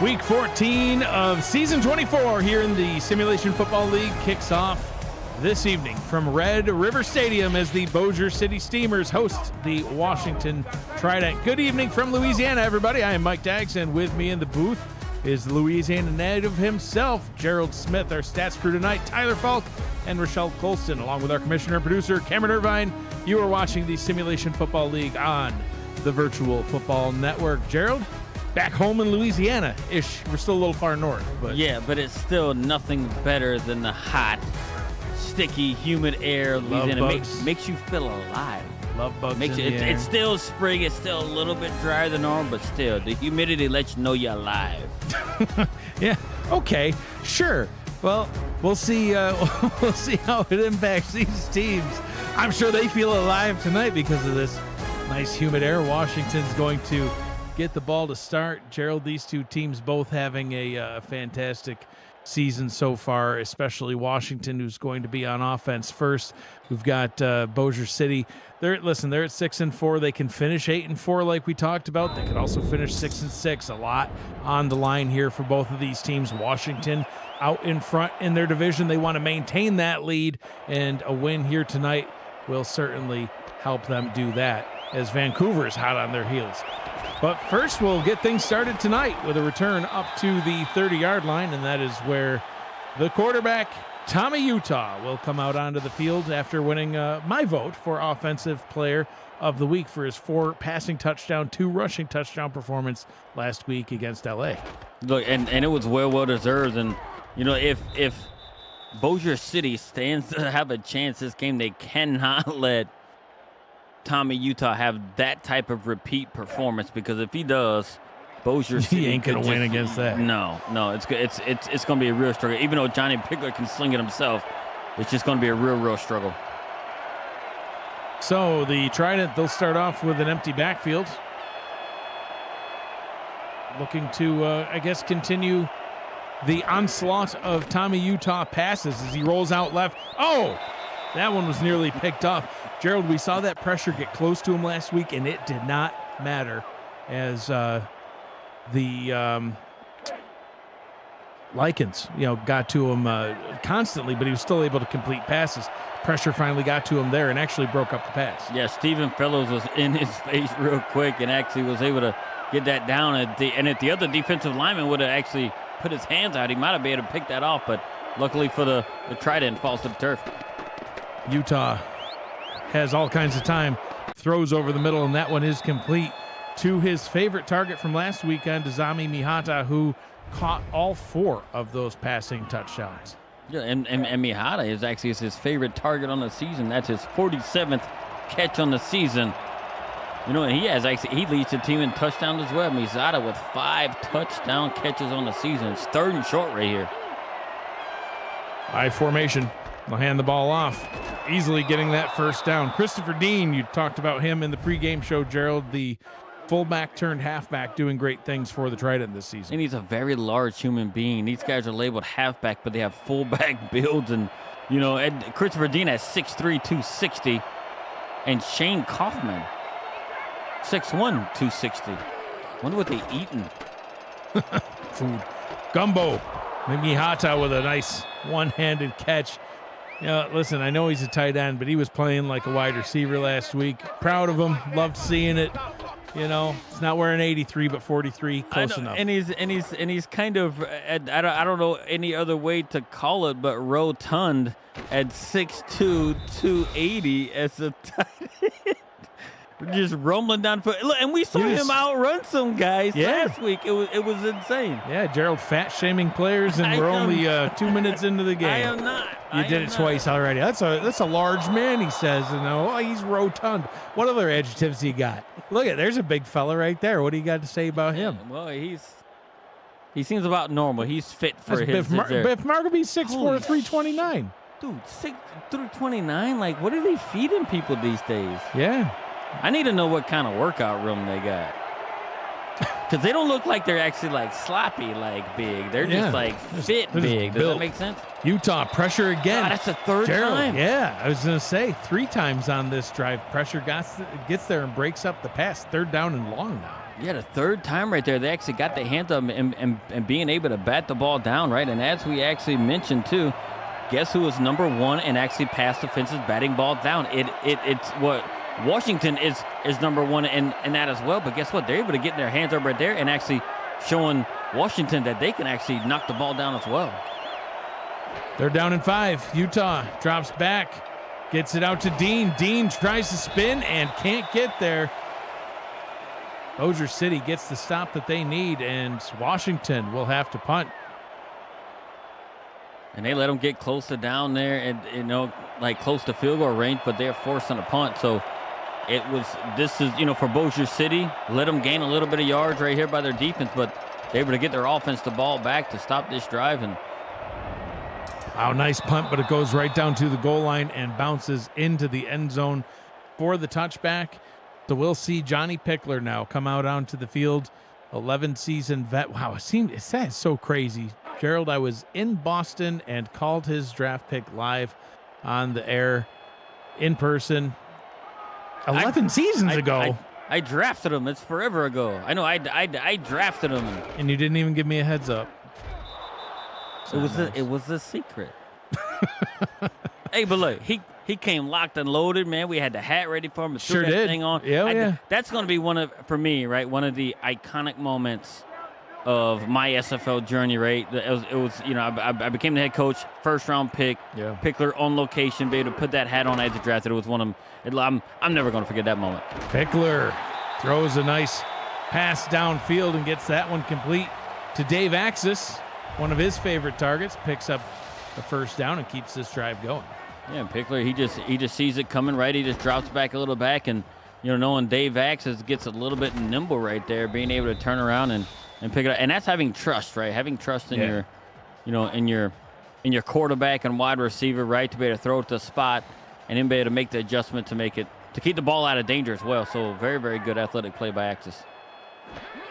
Week 14 of Season 24 here in the Simulation Football League kicks off this evening from Red River Stadium as the Bojer City Steamers host the Washington Trident. Good evening from Louisiana, everybody. I am Mike Daggs, and with me in the booth is the Louisiana native himself, Gerald Smith. Our stats crew tonight, Tyler Falk and Rochelle Colston, along with our commissioner and producer, Cameron Irvine. You are watching the Simulation Football League on the Virtual Football Network. Gerald, back home in Louisiana-ish. We're still a little far north. But yeah, but it's still nothing better than the hot, sticky, humid air. Louisiana makes you feel alive. Love bugs in the air. It's still spring. It's still a little bit drier than normal, but still, the humidity lets you know you're alive. Yeah, okay, sure. Well, we'll see we'll see how it impacts these teams. I'm sure they feel alive tonight because of this nice humid air. Washington's going to get the ball to start. Gerald, these two teams both having a fantastic season so far, especially Washington, who's going to be on offense first. We've got Bojer City. They're at 6-4. They can finish 8-4 like we talked about. They could also finish 6-6. A lot on the line here for both of these teams. Washington out in front in their division. They want to maintain that lead, and a win here tonight will certainly help them do that, as Vancouver is hot on their heels. But first, we'll get things started tonight with a return up to the 30-yard line, and that is where the quarterback, Tommy Utah, will come out onto the field after winning my vote for Offensive Player of the Week for his 4 passing touchdown, 2 rushing touchdown performance last week against L.A. Look, and it was well deserved. And, you know, if Bojer City stands to have a chance this game, they cannot let Tommy Utah have that type of repeat performance, because if he does, Bojer City he ain't gonna win against that. No, it's gonna be a real struggle. Even though Johnny Pickler can sling it himself, it's just gonna be a real struggle. So the Trident, they'll start off with an empty backfield, looking to I guess continue the onslaught of Tommy Utah passes as he rolls out left. Oh, that one was nearly picked off. Gerald, we saw that pressure get close to him last week, and it did not matter as the Lycans, got to him constantly, but he was still able to complete passes. Pressure finally got to him there and actually broke up the pass. Yeah, Stephen Fellows was in his face real quick and actually was able to get that down. And if the other defensive lineman would have actually put his hands out, he might have been able to pick that off, but luckily for the Trident, falls to the turf. Utah has all kinds of time, throws over the middle, and that one is complete to his favorite target from last weekend, Dazami Mihata, who caught all 4 of those passing touchdowns. Yeah, and Mihata is actually his favorite target on the season. That's his 47th catch on the season. And he leads the team in touchdowns as well. Mihata with 5 touchdown catches on the season. It's 3rd and short right here. I formation. They'll hand the ball off, easily getting that first down. Christopher Dean, you talked about him in the pregame show, Gerald, the fullback turned halfback, doing great things for the Trident this season. And he's a very large human being. These guys are labeled halfback, but they have fullback builds. And, and Christopher Dean has 6'3", 260. And Shane Kaufman, 6'1", 260. Wonder what they eating. Food. Gumbo. Mihata with a nice one-handed catch. Listen, I know he's a tight end, but he was playing like a wide receiver last week. Proud of him. Loved seeing it. It's not wearing 83, but 43, close enough. And he's kind of, I don't know any other way to call it, but rotund at 6'2", 280 as a tight end. Just rumbling down foot. Look, and we saw him outrun some guys last week. It was insane. Yeah, Gerald fat shaming players, and we're only 2 minutes into the game. I am not. You did it twice already. That's a large man, he says. He's rotund. What other adjectives he got? Look there's a big fella right there. What do you got to say about him? Well, he seems about normal. He's fit for his Biff Margaby's 6'4", 329. Dude, 329? Like, what are they feeding people these days? Yeah. I need to know what kind of workout room they got. Because they don't look like they're actually like sloppy, like big. They're just like fit big. Does that make sense? Utah pressure again. God, that's the 3rd time. Yeah, I was going to say 3 times on this drive. Pressure gets there and breaks up the pass. 3rd down and long now. Yeah, the third time right there, they actually got their hands up and being able to bat the ball down, right? And as we actually mentioned, too, guess who is number one and actually pass defenses batting ball down? It's what Washington is number one in that as well. But guess what? They're able to get their hands up right there and actually showing Washington that they can actually knock the ball down as well. They're down in 5. Utah drops back, gets it out to Dean. Dean tries to spin and can't get there. Bojer City gets the stop that they need, and Washington will have to punt. And they let them get close to down there and, like close to field goal range, but they're forcing a punt. So this is, for Bossier City, let them gain a little bit of yards right here by their defense, but they're able to get their offense the ball back to stop this drive. And wow, nice punt, but it goes right down to the goal line and bounces into the end zone for the touchback. So we'll see Johnny Pickler now come out onto the field, 11-season vet. Wow, it's so crazy. Gerald, I was in Boston and called his draft pick live on the air in person 11 seasons ago. I drafted him. It's forever ago. I know. I drafted him. And you didn't even give me a heads up. It was a secret. Hey, but look, he came locked and loaded, man. We had the hat ready for him. Sure did. Thing on. Yeah. That's going to be one of the iconic moments of my SFL journey, right? It was I became the head coach, first round pick, Pickler on location, be able to put that hat on as a draft. It was one of them. I'm never going to forget that moment. Pickler throws a nice pass downfield and gets that one complete to Dave Axis, one of his favorite targets, picks up the first down and keeps this drive going. Yeah, Pickler, he just sees it coming, right? He just drops back a little back, and knowing Dave Axis gets a little bit nimble right there, being able to turn around and pick it up. And that's having trust, right? Having trust in your quarterback and wide receiver, right? To be able to throw it to the spot and then be able to make the adjustment to keep the ball out of danger as well. So very, very good athletic play by Axis.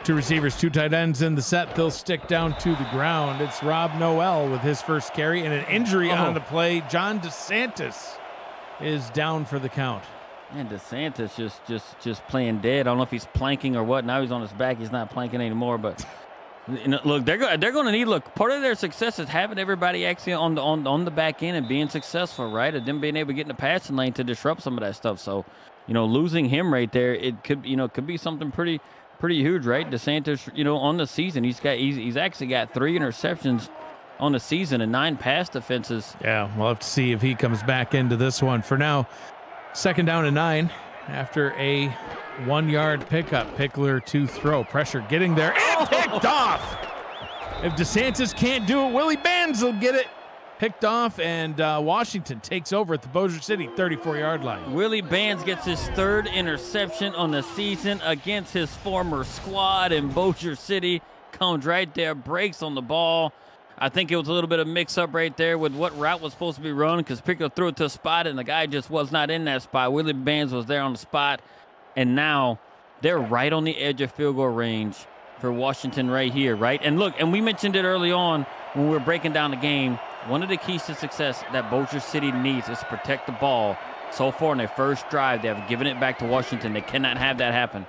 2 receivers, 2 tight ends in the set. They'll stick down to the ground. It's Rob Noel with his first carry and an injury on the play. John DeSantis is down for the count. And DeSantis just playing dead. I don't know if he's planking or what. Now he's on his back. He's not planking anymore. But look, they're going to need. Look, part of their success is having everybody actually on the back end and being successful, right? And them being able to get in the passing lane to disrupt some of that stuff. So, losing him right there, it could be something pretty huge, right? DeSantis, on the season, he's actually got 3 interceptions on the season and 9 pass defenses. Yeah, we'll have to see if he comes back into this one. For now, 2nd down and 9 after a 1-yard pickup. Pickler to throw. Pressure getting there and picked off. If DeSantis can't do it, Willie Bands will get it. Picked off, and Washington takes over at the Bojer City 34-yard line. Willie Bands gets his 3rd interception on the season against his former squad in Bojer City. Comes right there, breaks on the ball. I think it was a little bit of mix-up right there with what route was supposed to be run because Pickler threw it to a spot, and the guy just was not in that spot. Willie Bands was there on the spot, and now they're right on the edge of field goal range for Washington right here, right? And look, and we mentioned it early on when we were breaking down the game, one of the keys to success that Bojer City needs is to protect the ball. So far in their first drive, they have given it back to Washington. They cannot have that happen.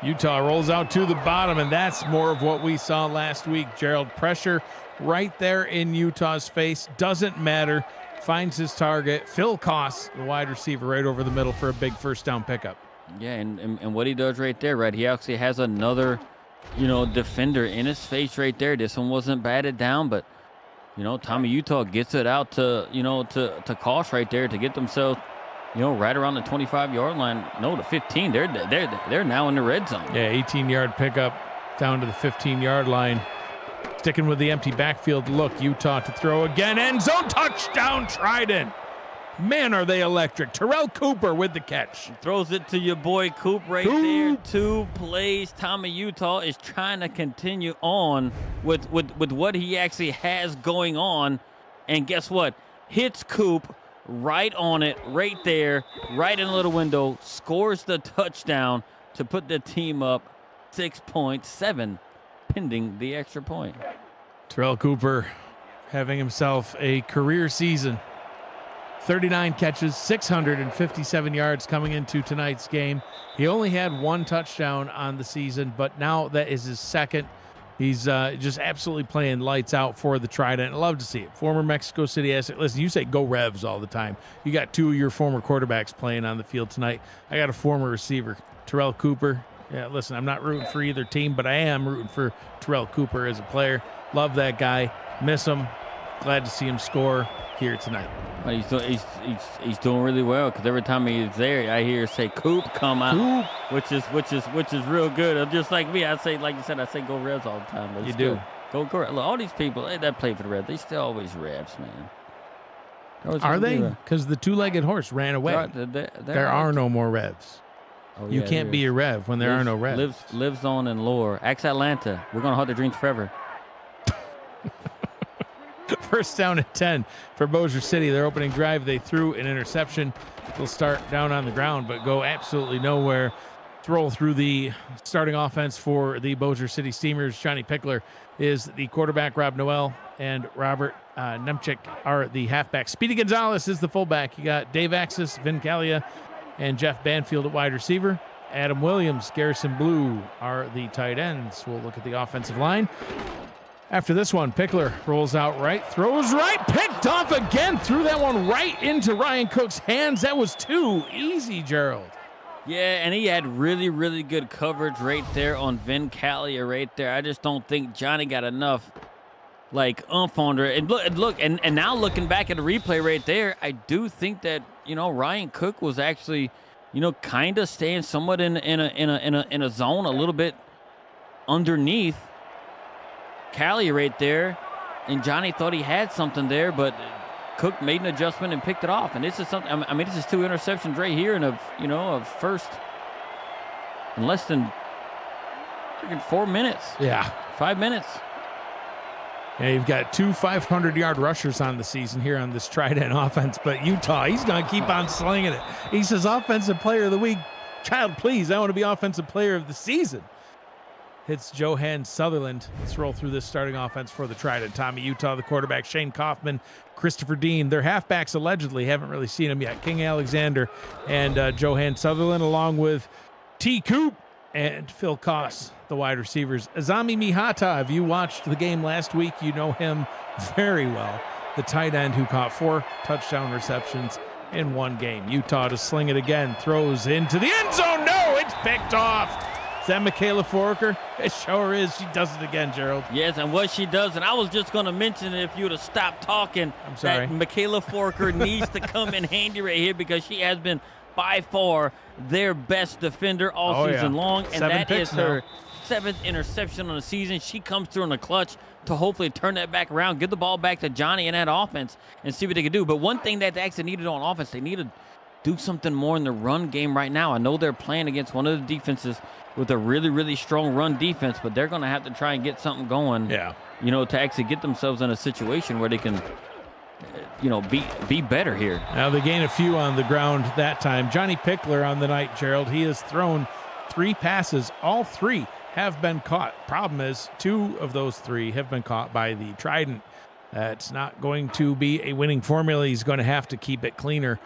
Utah rolls out to the bottom, and that's more of what we saw last week. Gerald, pressure right there in Utah's face. Doesn't matter. Finds his target. Phil Koss, the wide receiver, right over the middle for a big first down pickup. Yeah, and what he does right there, right, he actually has another, defender in his face right there. This one wasn't batted down, but Tommy Utah gets it out to Koss right there to get themselves, right around the 25-yard line. No, the 15. They're now in the red zone. Yeah, 18-yard pickup down to the 15-yard line. Sticking with the empty backfield look. Utah to throw again. End zone touchdown, Trident. Man, are they electric. Terrell Cooper with the catch. Throws it to your boy Coop right there. 2 plays. Tommy Utah is trying to continue on with what he actually has going on. And guess what? Hits Coop right on it, right there, right in the little window. Scores the touchdown to put the team up 6.7, pending the extra point. Terrell Cooper having himself a career season. 39 catches, 657 yards coming into tonight's game. He only had one touchdown on the season, but now that is his second. He's just absolutely playing lights out for the Trident. I love to see it. Former Mexico City asset. Listen, you say go Revs all the time. You got two of your former quarterbacks playing on the field tonight. I got a former receiver, Terrell Cooper. Yeah, listen, I'm not rooting for either team, but I am rooting for Terrell Cooper as a player. Love that guy. Miss him. Glad to see him score here tonight. Well, he's doing really well because every time he's there, I hear say "Coop come out," which is real good. Just like me, I say, like you said, I say go Revs all the time. But you do. Go. Look, all these people that play for the Revs, they still always Revs, man. Are they? Because the two-legged horse ran away. There are no more Revs. Oh, you can't be a Rev when there are no Revs. Lives on in lore. Axe Atlanta. We're gonna hold their dreams forever. First down at 10 for Bojer City. Their opening drive, they threw an interception. They'll start down on the ground, but go absolutely nowhere. To roll through the starting offense for the Bojer City Steamers. Johnny Pickler is the quarterback. Rob Noel and Robert Nemchik are the halfbacks. Speedy Gonzalez is the fullback. You got Dave Axis, Vin Calia, and Jeff Banfield at wide receiver. Adam Williams, Garrison Blue are the tight ends. We'll look at the offensive line. After this one, Pickler rolls out right, throws right, picked off again, threw that one right into Ryan Cook's hands. That was too easy, Gerald. Yeah, and he had really, really good coverage right there on Vin Calia right there. I just don't think Johnny got enough, like, oomph on her. And look, and now looking back at the replay right there, I do think that, Ryan Cook was actually, kind of staying somewhat in a zone a little bit underneath Callie right there, and Johnny thought he had something there, but Cook made an adjustment and picked it off. And this is something. I mean, this is two interceptions right here in a first in less than 4 minutes. Yeah, 5 minutes. Yeah, you've got two 500-yard rushers on the season here on this Trident offense, but Utah, he's going to keep on slinging it. He says, Offensive Player of the Week. Child, please, I want to be Offensive Player of the Season. Hits Johan Sutherland. Let's roll through this starting offense for the Trident. Tommy Utah, the quarterback, Shane Kaufman, Christopher Dean. Their halfbacks allegedly, haven't really seen them yet. King Alexander and Johan Sutherland, along with T. Coop and Phil Koss, the wide receivers. Azami Mihata, if you watched the game last week, you know him very well. The tight end who caught 4 touchdown receptions in one game. Utah to sling it again, throws into the end zone. No, it's picked off. Is that Michaela Forker? It sure is. She does it again, Gerald. Yes, and what she does, and I was just going to mention it if you would have stopped talking. I'm sorry. That Michaela Forker needs to come in handy right here because she has been by far their best defender all season long. And 7 that is her now. 7th interception on the season. She comes through in the clutch to hopefully turn that back around, get the ball back to Johnny and that offense and see what they can do. But one thing that they actually needed on offense, they needed to do something more in the run game right now. I know they're playing against one of the defenses with a really, really strong run defense, but they're going to have to try and get something going, to actually get themselves in a situation where they can, be better here. Now they gain a few on the ground that time. Johnny Pickler on the night, Gerald, he has thrown 3 passes. All 3 have been caught. Problem is 2 of those 3 have been caught by the Trident. That's not going to be a winning formula. He's going to have to keep it cleaner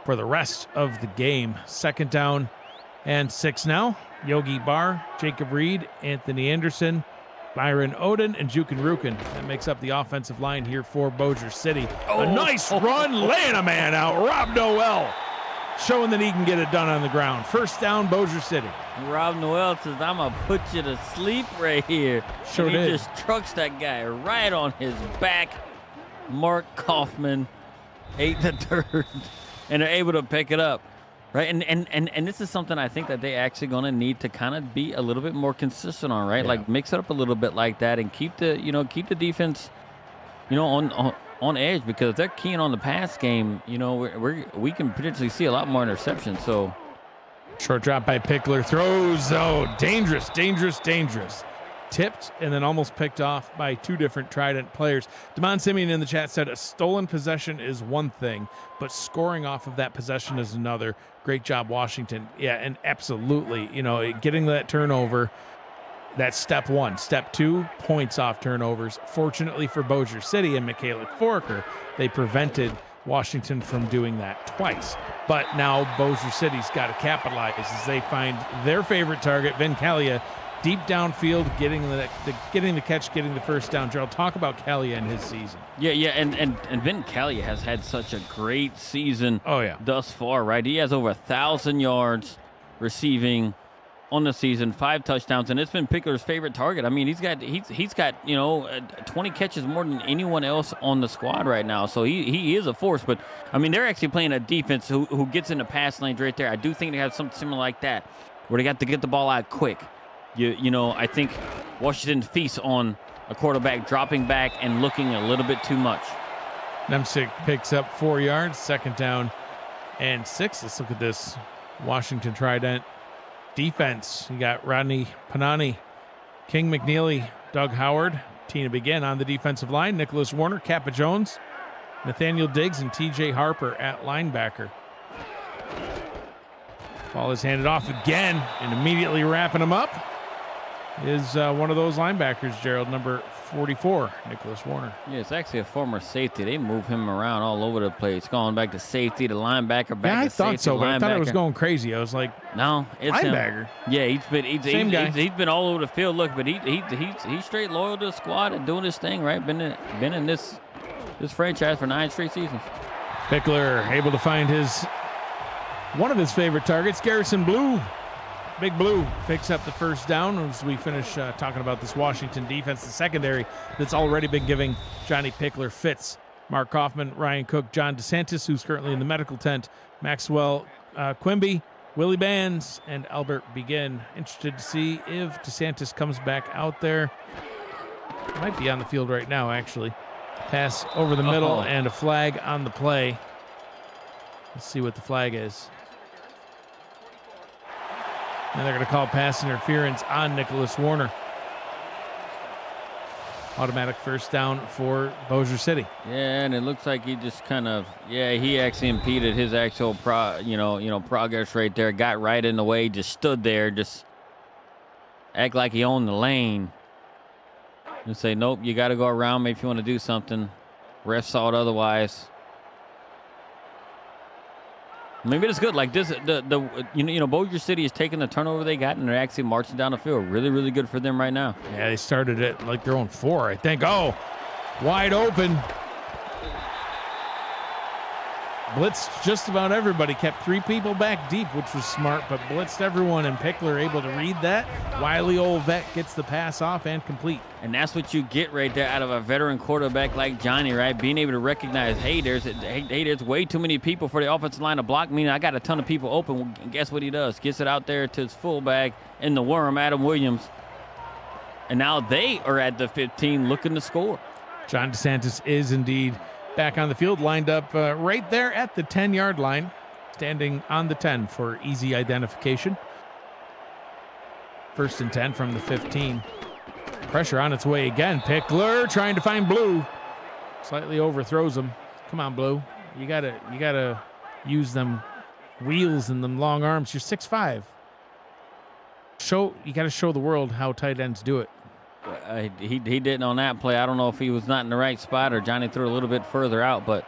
for the rest of the game. 2nd down and 6 now. Yogi Barr, Jacob Reed, Anthony Anderson, Byron Oden, and Jukin Rukin. That makes up the offensive line here for Bojer City. A nice run, laying a man out. Rob Noel showing that he can get it done on the ground. 1st down, Bojer City. Rob Noel says, I'm going to put you to sleep right here. Sure and he did. just trucks that guy right on his back. Mark Kaufman ate the dirt, and they're able to pick it up. Right, and this is something I think that they actually going to need to kind of be a little bit more consistent on, right? Yeah. Like mix it up a little bit like that and keep the defense, on edge, because if they're keen on the pass game, we can potentially see a lot more interceptions. So short drop by Pickler, throws, dangerous. Tipped and then almost picked off by 2 different Trident players. Damon Simeon in the chat said a stolen possession is one thing, but scoring off of that possession is another. Great job, Washington. Yeah, and absolutely, getting that turnover, that's step 1. Step 2, points off turnovers. Fortunately for Bojer City and Michaela Forker, they prevented Washington from doing that twice. But now Bossier City's got to capitalize as they find their favorite target, Vin Kalia, deep downfield, getting the catch, getting the first down. Gerald, talk about Kalia in his season. Yeah, and Vin Kalia has had such a great season thus far, right? He has over 1,000 yards receiving on the season, 5 touchdowns, and it's been Pickler's favorite target. I mean, he's got 20 catches more than anyone else on the squad right now. So he is a force. But I mean, they're actually playing a defense who gets in the pass lanes right there. I do think they have something similar like that, where they got to get the ball out quick. I think Washington feasts on a quarterback dropping back and looking a little bit too much. Nemsic picks up 4 yards, 2nd down and 6. Let's look at this Washington Trident defense. You got Rodney Panani, King McNeely, Doug Howard, Tina Begin on the defensive line, Nicholas Warner, Kappa Jones, Nathaniel Diggs, and TJ Harper at linebacker. Ball is handed off again, and immediately wrapping him up is one of those linebackers, Gerald, number 44, Nicholas Warner. Yeah, it's actually a former safety. They move him around all over the place, going back to safety, to linebacker, back to safety. Yeah, I thought so, but I thought it was going crazy. I was like, no, it's linebacker. Him. Yeah, he's been all over the field. Look, but he's straight loyal to the squad and doing his thing, right? Been in this franchise for 9 straight seasons. Pickler able to find one of his favorite targets, Garrison Blue. Big Blue picks up the first down as we finish talking about this Washington defense, the secondary that's already been giving Johnny Pickler fits. Mark Kaufman, Ryan Cook, John DeSantis, who's currently in the medical tent, Maxwell Quimby, Willie Bands, and Albert Begin. Interested to see if DeSantis comes back out there. He might be on the field right now, actually. Pass over the middle and a flag on the play. Let's see what the flag is. And they're going to call pass interference on Nicholas Warner. Automatic first down for Bossier City. Yeah, and it looks like he just he actually impeded his actual progress right there. Got right in the way, just stood there, just act like he owned the lane. And say, nope, you got to go around me if you want to do something. Ref saw it otherwise. Maybe it's good. Like this, Bojer City is taking the turnover they got, and they're actually marching down the field. Really, really good for them right now. Yeah, they started it like their own 4, I think. Oh, wide open. Blitzed just about everybody. Kept 3 people back deep, which was smart, but blitzed everyone, and Pickler able to read that. Wily old vet gets the pass off and complete. And that's what you get right there out of a veteran quarterback like Johnny, right? Being able to recognize, hey, there's way too many people for the offensive line to block me, and I got a ton of people open. And guess what he does? Gets it out there to his fullback in the worm, Adam Williams. And now they are at the 15 looking to score. John DeSantis is indeed back on the field, lined up right there at the 10-yard line, standing on the 10 for easy identification. 1st and 10 from the 15. Pressure on its way again. Pickler trying to find Blue. Slightly overthrows him. Come on, Blue. You gotta use them wheels and them long arms. You're 6'5". You gotta show the world how tight ends do it. He didn't on that play. I don't know if he was not in the right spot or Johnny threw a little bit further out, but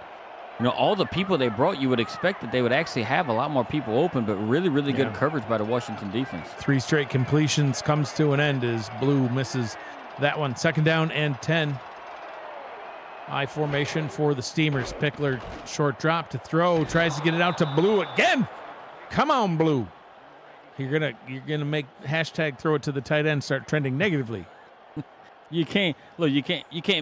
all the people they brought, you would expect that they would actually have a lot more people open, but really, really good coverage by the Washington defense. 3 straight completions comes to an end as Blue misses that one. 2nd down and 10. I formation for the Steamers. Pickler short drop to throw, tries to get it out to Blue again. Come on, Blue. You're gonna make hashtag throw it to the tight end start trending negatively. You can't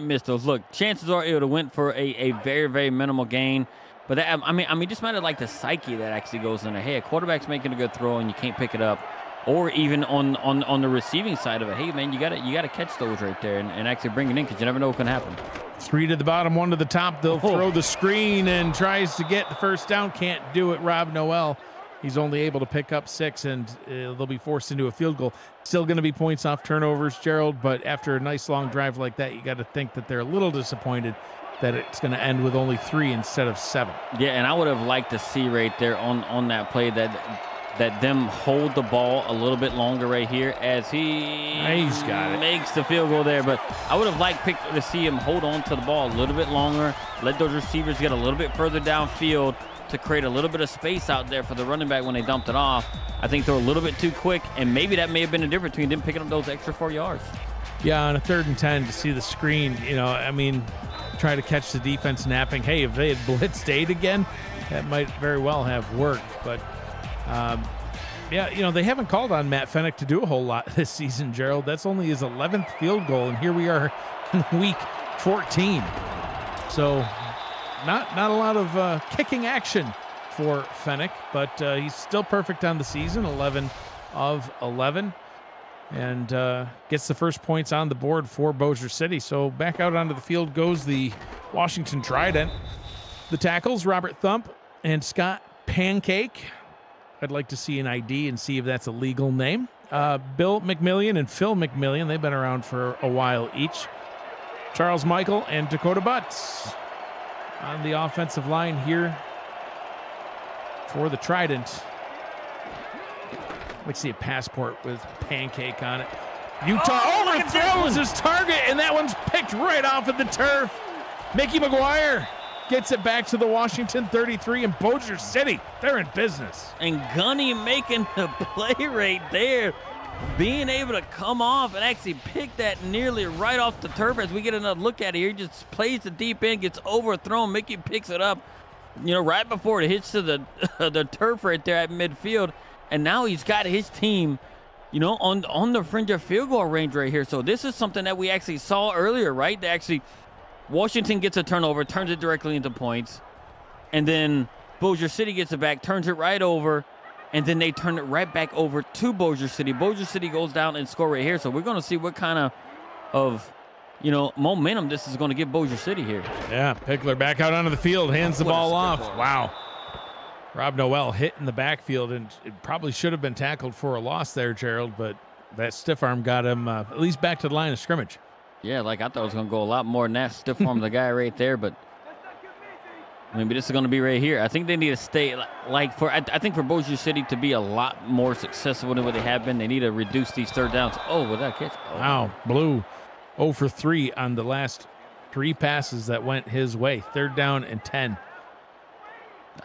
miss those. Look, chances are it would have went for a very, very minimal gain. But that, I mean, just matter like the psyche that actually goes in there. Hey, a quarterback's making a good throw and you can't pick it up, or even on the receiving side of it. Hey, man, you gotta catch those right there and actually bring it in because you never know what can happen. 3 to the bottom, 1 to the top. They'll throw the screen and tries to get the first down. Can't do it. Rob Noel. He's only able to pick up 6, and they'll be forced into a field goal. Still going to be points off turnovers, Gerald, but after a nice long drive like that, you got to think that they're a little disappointed that it's going to end with only 3 instead of 7. Yeah, and I would have liked to see right there on that play that that them hold the ball a little bit longer right here as He's got it. makes the field goal there. But I would have liked Pickler to see him hold on to the ball a little bit longer, let those receivers get a little bit further downfield to create a little bit of space out there for the running back when they dumped it off. I think they're a little bit too quick, and maybe that may have been the difference between them picking up those extra 4 yards. Yeah, on a 3rd and 10 to see the screen, I mean, try to catch the defense napping. Hey, if they had blitzed 8 again, that might very well have worked. But, yeah, they haven't called on Matt Fennick to do a whole lot this season, Gerald. That's only his 11th field goal, and here we are in week 14. So not a lot of kicking action for Fennick, but he's still perfect on the season, 11 of 11. And gets the first points on the board for Bojer City. So back out onto the field goes the Washington Trident. The tackles, Robert Thump and Scott Pancake. I'd like to see an ID and see if that's a legal name. Bill McMillian and Phil McMillian, they've been around for a while each. Charles Michael and Dakota Butts on the offensive line here for the Trident. Let's see a passport with Pancake on it. Utah overthrows his target, and that one's picked right off of the turf. Mickey McGuire gets it back to the Washington 33, and Bojer City, they're in business. And Gunny making the play right there, being able to come off and actually pick that nearly right off the turf. As we get another look at it here, he just plays the deep end, gets overthrown. Mickey picks it up, right before it hits to the turf right there at midfield. And now he's got his team, on the fringe of field goal range right here. So this is something that we actually saw earlier, right? Washington gets a turnover, turns it directly into points. And then Bojer City gets it back, turns it right over. And then they turn it right back over to Bojer City. Bojer City goes down and score right here. So we're going to see what kind of momentum this is going to give Bojer City here. Yeah, Pickler back out onto the field, hands the ball off. Wow. Rob Noel hit in the backfield, and it probably should have been tackled for a loss there, Gerald, but that stiff arm got him at least back to the line of scrimmage. Yeah, I thought it was going to go a lot more than that. Stiff arm the guy right there, but maybe this is going to be right here. I think they need to stay, I think for Bossier City to be a lot more successful than what they have been, they need to reduce these third downs. Oh, with that catch. Oh. Wow, Blue 0 for 3 on the last 3 passes that went his way. 3rd down and 10.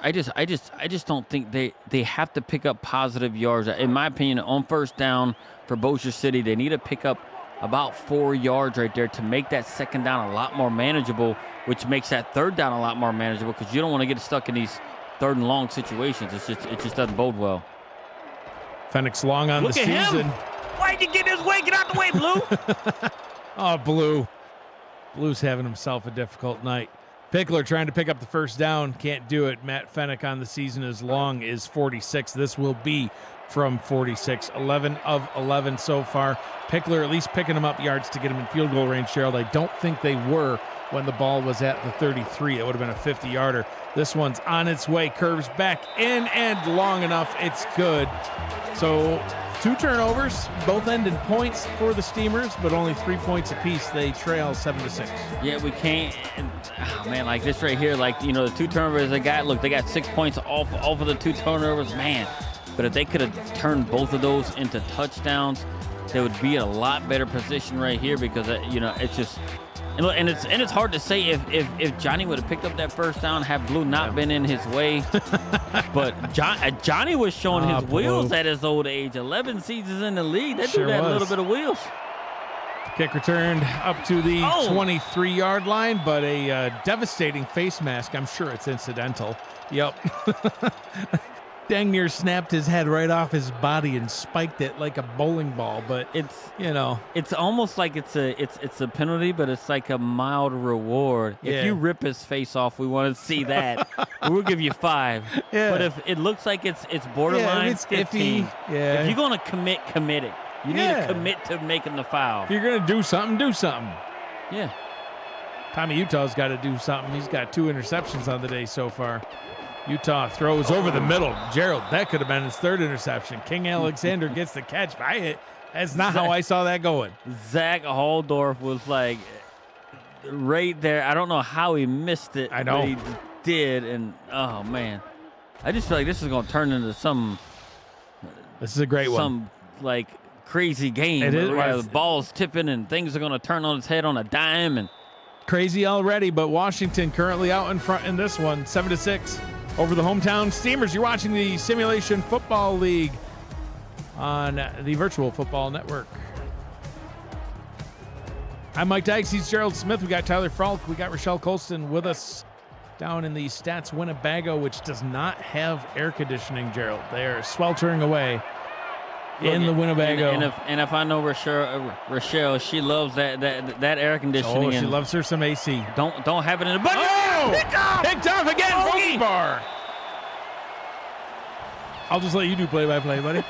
I just don't think they have to pick up positive yards. In my opinion, on 1st down for Bossier City, they need to pick up about 4 yards right there to make that 2nd down a lot more manageable, which makes that 3rd down a lot more manageable because you don't want to get stuck in these 3rd and long situations. It just doesn't bode well. Fennick's long on the season. Him. Why'd you get his way? Get out the way, Blue. Oh, Blue. Blue's having himself a difficult night. Pickler trying to pick up the 1st down. Can't do it. Matt Fennick on the season as long as 46. This will be from 46. 11 of 11 so far. Pickler at least picking him up yards to get him in field goal range, Gerald. I don't think they were when the ball was at the 33. It would have been a 50-yarder. This one's on its way. Curves back in and long enough. It's good. So 2 turnovers, both end in points for the Steamers, but only 3 points apiece. They trail 7-6. Yeah, we can't. Man, like this right here, the 2 turnovers they got. Look, they got 6 points off of the 2 turnovers, man. But if they could have turned both of those into touchdowns, they would be in a lot better position right here because it's just. And it's hard to say if Johnny would have picked up that 1st down, have Blue not been in his way. But Johnny was showing his wheels Blue. at his old age. 11 seasons in the league. That Sure dude had was. a little bit of wheels. Kick returned up to the 23-yard line, but a devastating face mask. I'm sure it's incidental. Yep. Dang near snapped his head right off his body and spiked it like a bowling ball. But it's almost like it's a penalty, but it's like a mild reward. Yeah. If you rip his face off, we want to see that. We'll give you 5. Yeah. But if it looks like it's borderline, it's 15. iffy. Yeah. If you're gonna commit it. You need to commit to making the foul. If you're gonna do something, do something. Yeah. Tommy Utah's got to do something. He's got 2 interceptions on the day so far. Utah throws over the middle. Gerald, that could have been his 3rd interception. King Alexander gets the catch. That's not how I saw that going. Zach Halldorf was like right there. I don't know how he missed it. I know. But he did, and oh man. I just feel like this is going to turn into some This is a great one. Some like crazy game. It is. Where the ball's tipping and things are going to turn on its head on a dime. And crazy already, but Washington currently out in front in this one, 7-6 over the hometown Steamers. You're watching the Simulation Football League on the Virtual Football Network. I'm Mike Dykes. He's Gerald Smith. We got Tyler Falk. We got Rochelle Colston with us down in the Stats Winnebago, which does not have air conditioning, Gerald. They are sweltering away in the Winnebago. And if I know Rochelle, she loves that air conditioning. Oh, she loves her some AC. Don't have it in the bucket. Oh! Picked off again. Bogey Bar. I'll just let you do play-by-play, buddy.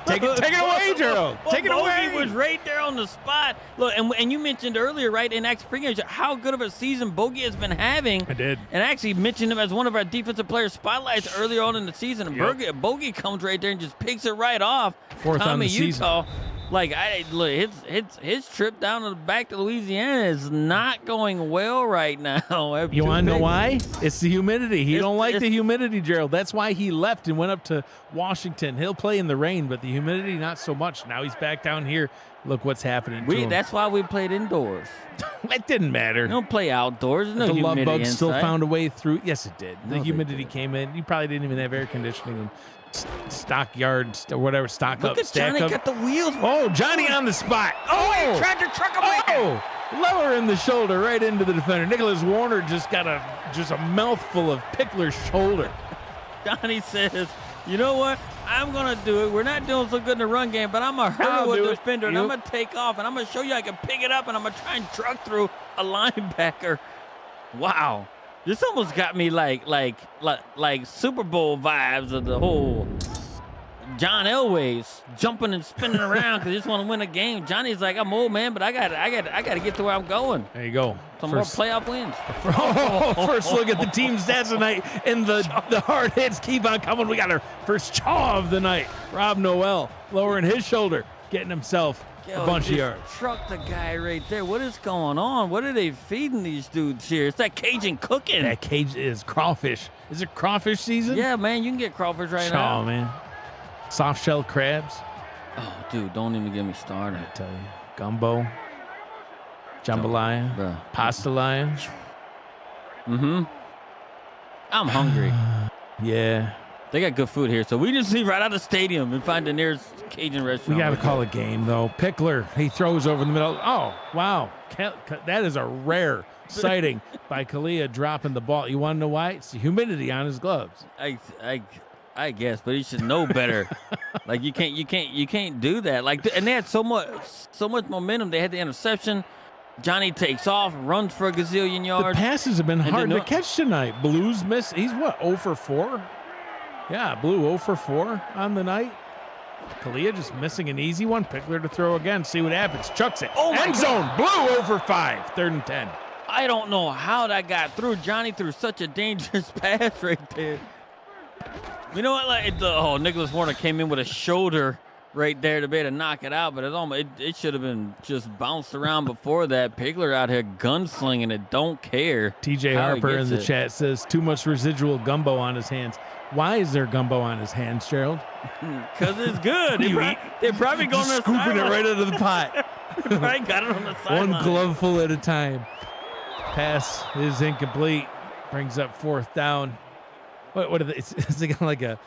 Take it away, Gerald. Take it away. Bogey was right there on the spot. Look, and you mentioned earlier, right, in X pregame, how good of a season Bogey has been having. I did. And I actually mentioned him as one of our defensive player spotlights earlier on in the season. And Bogey comes right there and just picks it right off. Fourth on the Utah. season. Like, his trip back to Louisiana is not going well right now. You want to know why? It's the humidity. He don't like the humidity, Gerald. That's why he left and went up to Washington. He'll play in the rain, but the humidity, not so much. Now he's back down here. Look what's happening to him. That's why we played indoors. It didn't matter. We don't play outdoors. There's no the humidity love bug still inside. found a way through. Yes, it did. The No, humidity came in. You probably didn't even have air conditioning and stockyards or whatever. Stock Look up, at stack Johnny up. got the wheels. Oh, Johnny on the spot. Oh, tractor truck away. Oh, lower in the shoulder, right into the defender. Nicholas Warner just got a mouthful of Pickler's shoulder. Johnny says, you know what? I'm going to do it. We're not doing so good in the run game, but I'm going to hurdle with the defender, and I'm going to take off, and I'm going to show you I can pick it up, and I'm going to try and truck through a linebacker. Wow. This almost got me like Super Bowl vibes of the whole John Elway's jumping and spinning around because he just want to win a game. Johnny's like, I'm old, man, but I got to get to where I'm going. There you go. Some more playoff wins. First look at the team stats tonight, and the hard hits keep on coming. We got our first chaw of the night. Rob Noel lowering his shoulder, getting himself a bunch of yards. Truck the guy right there. What is going on? What are they feeding these dudes here? It's that Cajun cooking. That cage is crawfish. Is it crawfish season? Yeah, man, you can get crawfish right now. Oh, man. Soft shell crabs. Oh, dude, don't even get me started. I tell you. Gumbo. Jambalaya. Bruh. Pastalaya. Mm-hmm. I'm hungry. Yeah. They got good food here, so we just leave right out of the stadium and find the nearest Cajun restaurant. We got to call a game, though. Pickler, he throws over the middle. Oh, wow. That is a rare sighting by Kalia dropping the ball. You want to know why? It's the humidity on his gloves. I guess, but he should know better. Like you can't do that. Like, and they had so much momentum. They had the interception. Johnny takes off, runs for a gazillion yards. The passes have been hard to catch tonight. Blues miss. He's what, 0 for 4? Yeah, Blue 0 for 4 on the night. Kalia just missing an easy one. Pickler to throw again. See what happens. Chucks it. End zone. Blue 0 for 5. 3rd and 10. I don't know how that got through. Johnny threw such a dangerous pass right there. You know what? Nicholas Warner came in with a shoulder right there to be able to knock it out, but it should have been just bounced around before that. Pickler out here gunslinging it, don't care. TJ Harper in the chat says too much residual gumbo on his hands. Why is there gumbo on his hands, Gerald? Because it's good. They're probably going to scooping it right out of the pot. They probably got it on the sideline. One glove full at a time. Pass is incomplete. Brings up 4th down. What are they? It's like a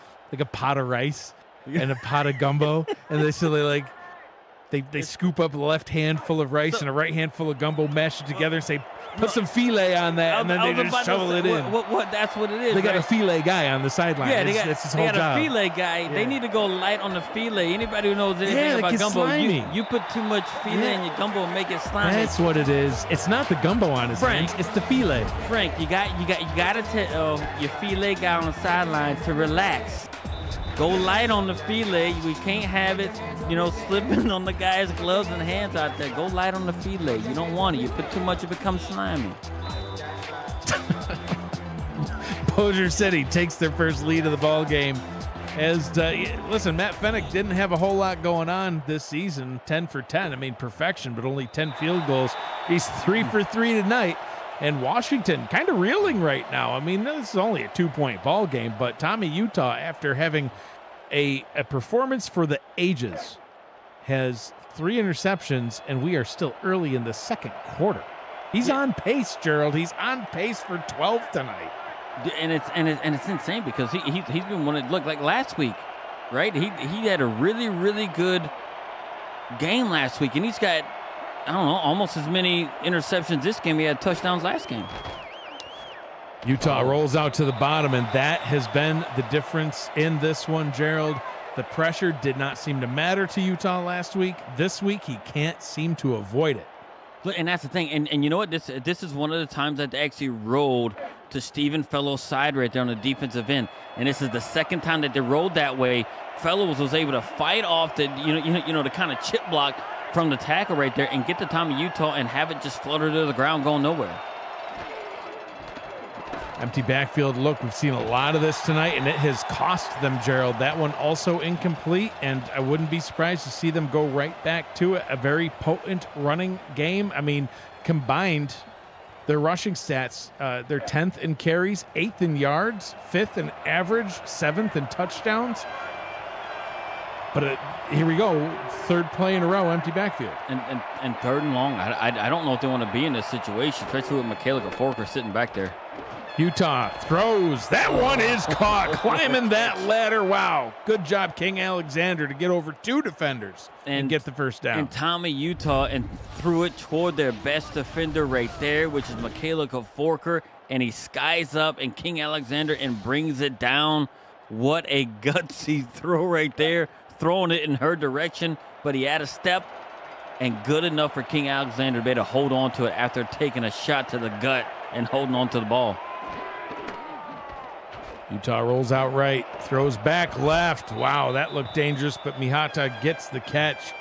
pot of rice and a pot of gumbo, and they scoop up a left hand full of rice and a right hand full of gumbo, mash it together, and say put some filet on that, and then they just shovel it in. What? That's what it is. They got a filet guy on the sideline. Yeah, that's his whole job. They got a filet guy. Yeah. They need to go light on the filet. Anybody who knows anything about gumbo, you put too much filet in your gumbo and make it slimy. That's what it is. It's not the gumbo on his hands. It's the filet. Frank, you got to tell your filet guy on the sideline to relax. Go light on the filet. We can't have it, slipping on the guy's gloves and hands out there. Go light on the filet. You don't want it. You put too much, it becomes slimy. Bojer City takes their first lead of the ball game. Listen, Matt Fennick didn't have a whole lot going on this season. 10 for 10. I mean, perfection, but only 10 field goals. He's 3 for 3 tonight. And Washington kind of reeling right now. I mean, this is only a 2-point ball game, but Tommy Utah, after having a performance for the ages. Has 3 interceptions, and we are still early in the second quarter. He's on pace, Gerald. He's on pace for 12 tonight. And it's insane because he's been one of, look, like last week, right? He had a really, really good game last week, and he's got, I don't know, almost as many interceptions this game he had touchdowns last game. Utah rolls out to the bottom, and that has been the difference in this one, Gerald. The pressure did not seem to matter to Utah last week. This week, he can't seem to avoid it. And that's the thing. And you know what? This is one of the times that they actually rolled to Stephen Fellow's side right there on the defensive end. And this is the second time that they rolled that way. Fellows was able to fight off the the kind of chip block from the tackle right there and get the time of Utah and have it just flutter to the ground going nowhere. Empty backfield look. We've seen a lot of this tonight, and it has cost them, Gerald. That one also incomplete, and I wouldn't be surprised to see them go right back to it. A very potent running game. I mean, combined, their rushing stats, they're 10th in carries, 8th in yards, 5th in average, 7th in touchdowns. But here we go, 3rd play in a row, empty backfield. And 3rd and long. I don't know if they want to be in this situation, especially with Michaela Forker sitting back there. Utah throws. That one is caught. Climbing that ladder. Wow. Good job, King Alexander, to get over 2 defenders and get the first down. And Tommy Utah and threw it toward their best defender right there, which is Michaela Forker, and he skies up and King Alexander and brings it down. What a gutsy throw right there, throwing it in her direction, but he had a step and good enough for King Alexander to be able to hold on to it after taking a shot to the gut and holding on to the ball. Utah rolls out right, throws back left. Wow, that looked dangerous, but Mihata gets the catch.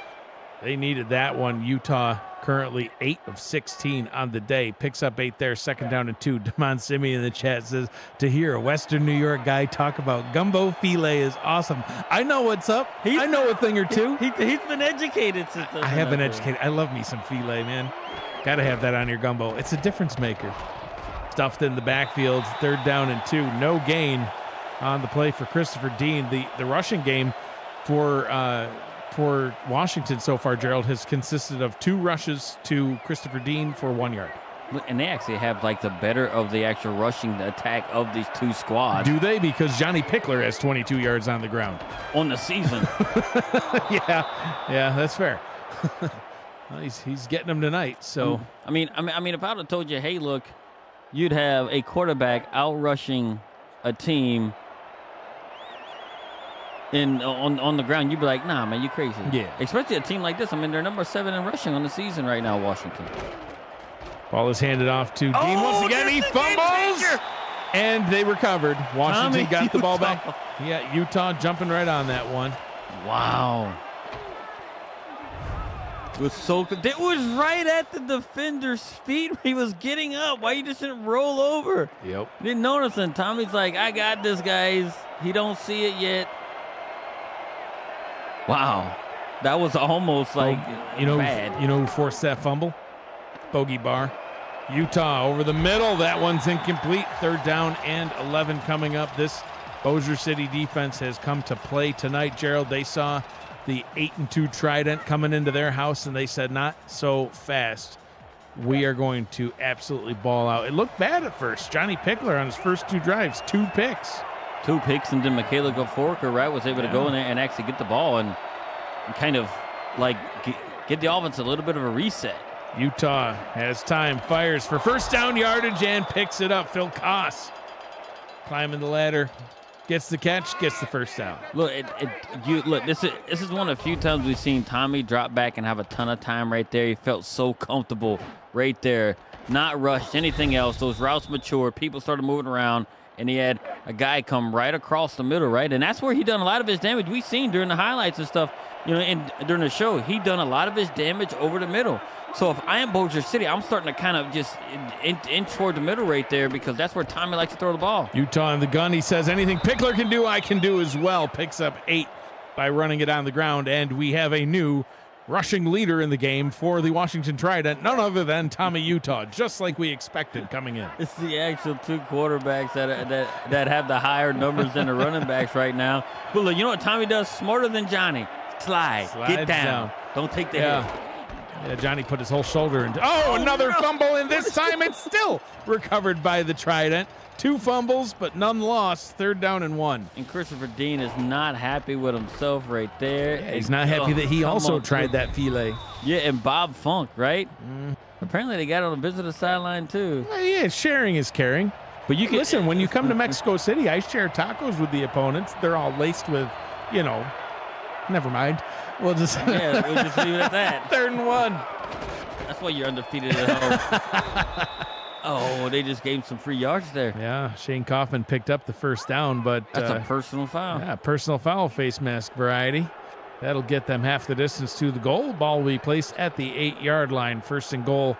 They needed that one. Utah currently 8 of 16 on the day. Picks up 8 there, 2nd down and 2. Damon Simi in the chat says, to hear a Western New York guy talk about gumbo filet is awesome. I know what's up. I know a thing or two. He's been educated since I have been educated. I love me some filet, man. Got to have that on your gumbo. It's a difference maker. Stuffed in the backfield, 3rd down and 2. No gain on the play for Christopher Dean. The rushing game for Washington so far, Gerald, has consisted of 2 rushes to Christopher Dean for 1 yard. And they actually have like the better of the actual rushing attack of these 2 squads. Do they? Because Johnny Pickler has 22 yards on the ground. On the season. Yeah, that's fair. Well, he's getting them tonight. So I mean, if I would have told you, hey, look, you'd have a quarterback out rushing a team on the ground, you'd be like, nah, man, you crazy. Yeah. Especially a team like this. I mean, they're number 7 in rushing on the season right now, Washington. Ball is handed off to Dean once again. He fumbles, and they recovered. Washington got the ball back. Yeah, Utah jumping right on that one. Wow. It was so good. It was right at the defender's feet. He was getting up. Why you just didn't roll over? Yep. Didn't notice. And Tommy's like, I got this, guys. He don't see it yet. Wow. That was almost like bad. You know who forced that fumble? Bogey Bar. Utah over the middle. That one's incomplete. 3rd down and 11 coming up. This Bossier City defense has come to play tonight, Gerald. They saw the 8-2 Trident coming into their house, and they said, not so fast. We are going to absolutely ball out. It looked bad at first. Johnny Pickler on his first 2 drives, 2 picks. 2 picks, and then Michaela Forker, right, was able to go in there and actually get the ball and kind of like get the offense a little bit of a reset. Utah has time, fires for 1st down yardage, and picks it up. Phil Koss climbing the ladder. Gets the catch, gets the 1st down. Look, this is one of the few times we've seen Tommy drop back and have a ton of time right there. He felt so comfortable right there, not rushed, anything else. Those routes matured, people started moving around, and he had a guy come right across the middle, right? And that's where he done a lot of his damage. We've seen during the highlights and stuff, and during the show, he done a lot of his damage over the middle. So if I am Bojer City, I'm starting to kind of just inch toward the middle right there because that's where Tommy likes to throw the ball. Utah in the gun. He says anything Pickler can do, I can do as well. Picks up 8 by running it on the ground, and we have a new rushing leader in the game for the Washington Trident, none other than Tommy Utah, just like we expected coming in. It's the actual two quarterbacks that have the higher numbers than the running backs right now. But look, you know what Tommy does? Smarter than Johnny. Slide. Get down. Don't take the hit. Yeah, Johnny put his whole shoulder into. Another fumble, and this time it's still recovered by the Trident. 2 fumbles, but none lost. 3rd down and 1. And Christopher Dean is not happy with himself right there. Yeah, he's not happy that he also tried that filet. Yeah, and Bob Funk, right? Apparently they got on a visitor sideline too. Well, yeah, sharing is caring. But you can listen, when you come to Mexico City, I share tacos with the opponents. They're all laced with, never mind. We'll just leave it at that. 3rd and 1. That's why you're undefeated at home. Oh, they just gave some free yards there. Yeah, Shane Kaufman picked up the 1st down, but that's a personal foul. Yeah, personal foul, face mask variety. That'll get them half the distance to the goal. Ball will be placed at the 8-yard line. 1st and goal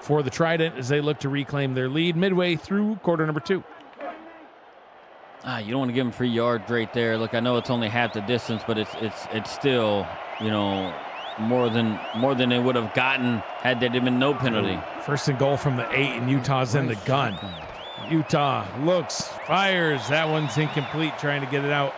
for the Trident as they look to reclaim their lead midway through quarter number 2. You don't want to give them free yards right there. Look, I know it's only half the distance, but it's still, more than they would have gotten had there been no penalty. 1st and goal from the 8, and Utah's in the gun. Utah looks, fires. That one's incomplete, trying to get it out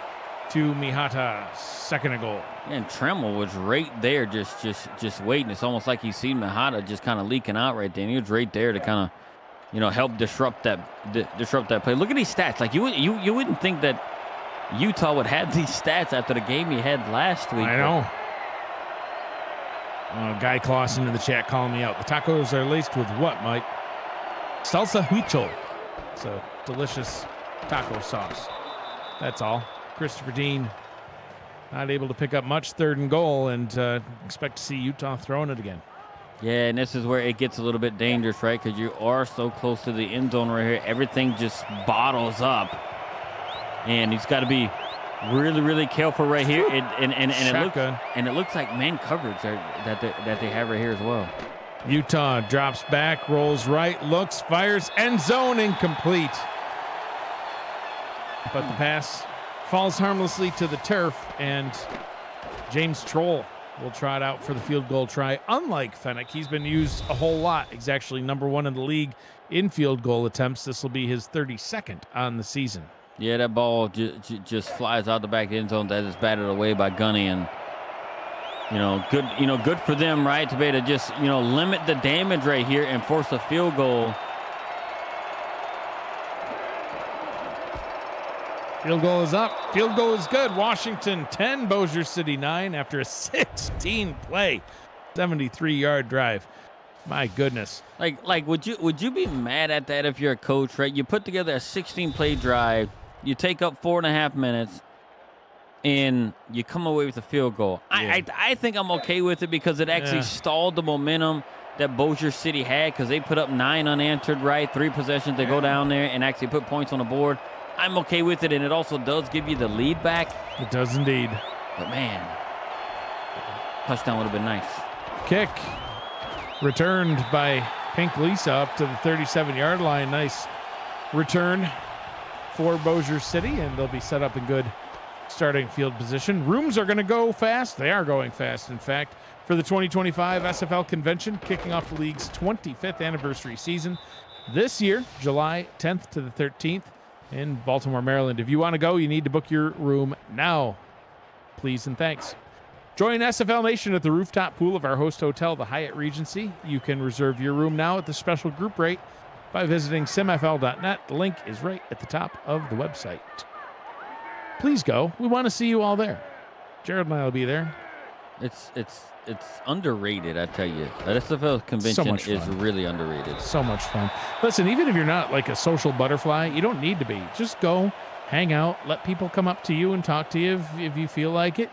to Mihata. 2nd and goal. And Tremel was right there, just waiting. It's almost like he seen Mihata just kind of leaking out right there, and he was right there to kind of, help disrupt that play. Look at these stats. Like you wouldn't think that Utah would have these stats after the game he had last week. I know. Guy Clausen in the chat calling me out. The tacos are laced with what, Mike? Salsa huichol. It's a delicious taco sauce. That's all. Christopher Dean not able to pick up much. 3rd and goal, and expect to see Utah throwing it again. Yeah, and this is where it gets a little bit dangerous, right? Because you are so close to the end zone right here. Everything just bottles up. And he's got to be really, really careful right here. And it looks like man coverage that they have right here as well. Utah drops back, rolls right, looks, fires, end zone, incomplete. But the pass falls harmlessly to the turf, and James Troll will try it out for the field goal try. Unlike Fennick, he's been used a whole lot. He's actually number 1 in the league in field goal attempts. This will be his 32nd on the season. Yeah, that ball just flies out the back end zone. That is batted away by Gunny, and good for them, right, to be able to just limit the damage right here and force a field goal. Field goal is up. Field goal is good. Washington 10, Bossier City 9 after a 16-play, 73-yard drive. My goodness. Like, would you be mad at that if you're a coach, right? You put together a 16-play drive, you take up 4.5 minutes, and you come away with a field goal. Yeah. I think I'm okay with it because it actually stalled the momentum that Bojer City had because they put up 9 unanswered, right? 3 possessions. They go down there and actually put points on the board. I'm okay with it, and it also does give you the lead back. It does indeed. But, man, touchdown would have been nice. Kick returned by Pink Lisa up to the 37-yard line. Nice return for Bojer City, and they'll be set up in good starting field position. Rooms are going to go fast. They are going fast, in fact, for the 2025 SFL convention, kicking off the league's 25th anniversary season this year, July 10th to the 13th. In Baltimore, Maryland. If you want to go, you need to book your room now. Please and thanks. Join SFL Nation at the rooftop pool of our host hotel, the Hyatt Regency. You can reserve your room now at the special group rate by visiting simfl.net. The link is right at the top of the website. Please go. We want to see you all there. Jared and I will be there. It's underrated, I tell you. The SFL convention is really underrated. So much fun. Listen, even if you're not like a social butterfly, you don't need to be. Just go, hang out, let people come up to you and talk to you if you feel like it.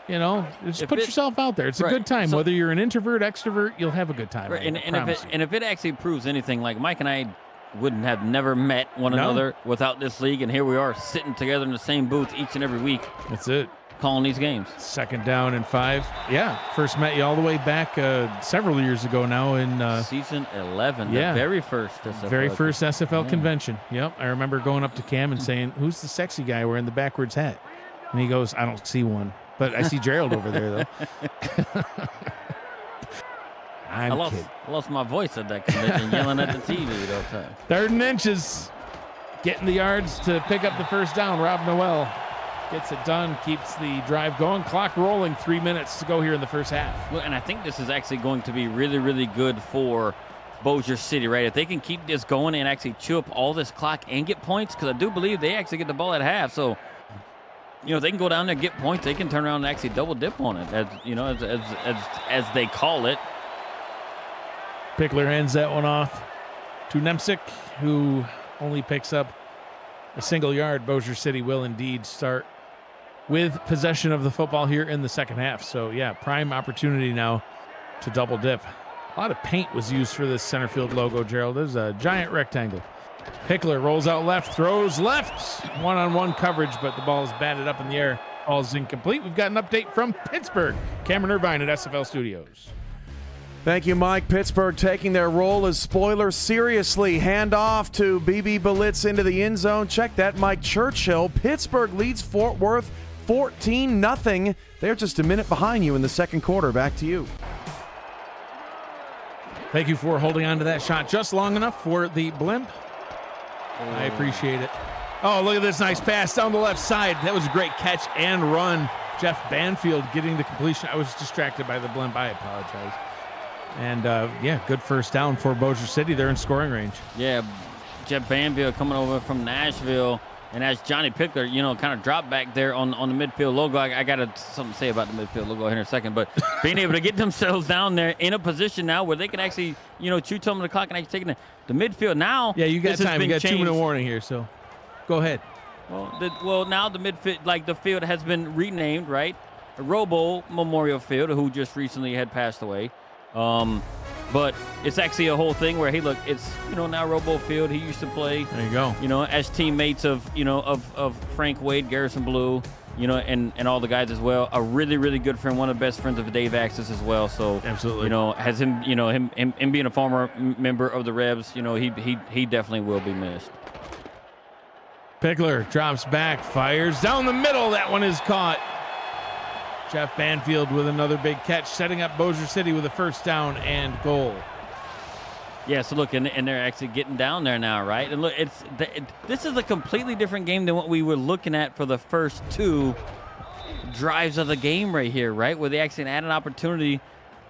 Just put yourself out there. It's a good time. So, whether you're an introvert, extrovert, you'll have a good time. Right, and if it actually proves anything, like Mike and I wouldn't have never met one another without this league, and here we are sitting together in the same booth each and every week. That's it. Calling these games. 2nd down and 5. Yeah, first met you all the way back several years ago now in season 11. The very first SFL convention. Yep, I remember going up to Cam and saying, "Who's the sexy guy wearing the backwards hat?" And he goes, "I don't see one, But I see Gerald over there, though. I lost my voice at that convention, yelling at the TV the whole time. 3rd and inches. Getting the yards to pick up the first down. Rob Noel gets it done, keeps the drive going. Clock rolling, 3 minutes to go here in the first half. Look, and I think this is actually going to be really, really good for Bojer City, right? If they can keep this going and actually chew up all this clock and get points, because I do believe they actually get the ball at half. So, you know, if they can go down there and get points, they can turn around and actually double dip on it, as they call it. Pickler hands that one off to Nemsic, who only picks up a single yard. Bojer City will indeed start with possession of the football here in the second half. So, yeah, prime opportunity now to double dip. A lot of paint was used for this center field logo, Gerald. There's a giant rectangle. Pickler rolls out left, throws left. One-on-one coverage, but the ball is batted up in the air. Ball's incomplete. We've got an update from Pittsburgh. Cameron Irvine at SFL Studios. Thank you, Mike. Pittsburgh taking their role as spoilers seriously. Hand off to BB Belitz into the end zone. Check that, Mike Churchill. Pittsburgh leads Fort Worth 14-0. They're just a minute behind you in the second quarter. Back to you. Thank you for holding on to that shot just long enough for the blimp. I appreciate it. Oh, look at this nice pass down the left side. That was a great catch and run. Jeff Banfield getting the completion. I was distracted by the blimp. I apologize. And, yeah, good first down for Bojer City. They're in scoring range. Yeah, Jeff Banfield coming over from Nashville. And as Johnny Pickler, you know, kind of dropped back there on the midfield logo. I got something to say about the midfield logo here in a second. But being able to get themselves down there in a position now where they can actually, you know, chew some of the clock and actually taking the midfield now. Yeah, you got time. You got 2 minute warning here, so go ahead. Well, now the midfield, like the field has been renamed, right? Robo Memorial Field, who just recently had passed away. But it's actually a whole thing where, hey, look, it's, you know, now Robo Field. He used to play, there you go, you know, as teammates of, you know, of Frank Wade, Garrison Blue, you know, and all the guys as well. A really, really good friend, one of the best friends of Dave Axis as well. So, absolutely, you know, has him, you know, him being a former member of the Rebs, you know, he definitely will be missed. Pickler drops back, fires down the middle. That one is caught. Jeff Banfield with another big catch, setting up Bojer City with a first down and goal. Yeah, so look, and they're actually getting down there now, right? And look, this is a completely different game than what we were looking at for the first 2 drives of the game right here, right? Where they actually had an opportunity,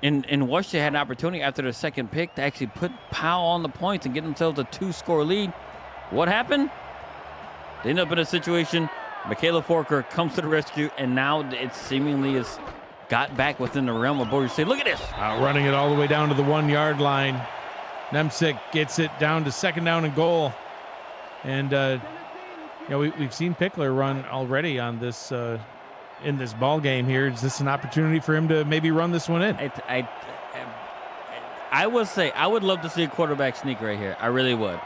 and Washington had an opportunity after their second pick to actually put Powell on the points and get themselves a 2-score lead. What happened? They end up in a situation. Michaela Forker comes to the rescue, and now it seemingly is got back within the realm of Bojer City. Look at this. Running it all the way down to the 1 yard line. Nemsic gets it down to second down and goal. And, you know, we've seen Pickler run already on this in this ball game here. Is this an opportunity for him to maybe run this one in? I would say I would love to see a quarterback sneak right here. I really would.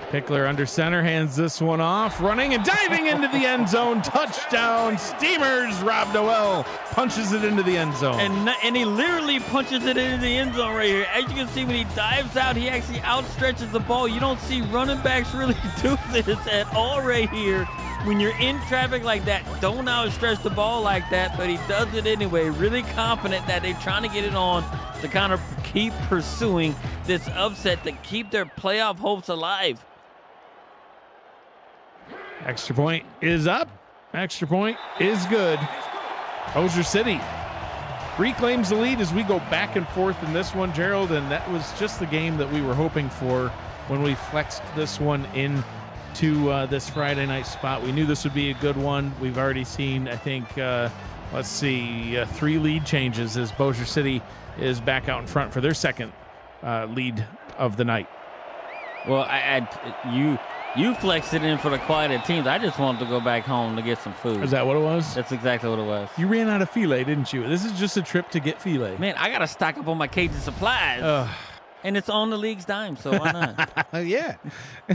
Pickler under center, hands this one off, running and diving into the end zone. Touchdown, Steamers. Rob Noel punches it into the end zone. And he literally punches it into the end zone right here. As you can see, when he dives out, he actually outstretches the ball. You don't see running backs really do this at all right here. When you're in traffic like that, don't outstretch the ball like that, but he does it anyway. Really confident that they're trying to get it on to kind of keep pursuing this upset to keep their playoff hopes alive. Extra point is up. Extra point is good. Bojer City reclaims the lead as we go back and forth in this one, Gerald, and that was just the game that we were hoping for when we flexed this one in to this Friday night spot. We knew this would be a good one. We've already seen, I think, 3 lead changes as Bojer City is back out in front for their second lead of the night. Well, you flexed it in for the quieter teams. I just wanted to go back home to get some food. Is that what it was? That's exactly what it was. You ran out of filet, didn't you? This is just a trip to get filet. Man, I got to stock up on my Cajun supplies. And it's on the league's dime, so why not? Yeah.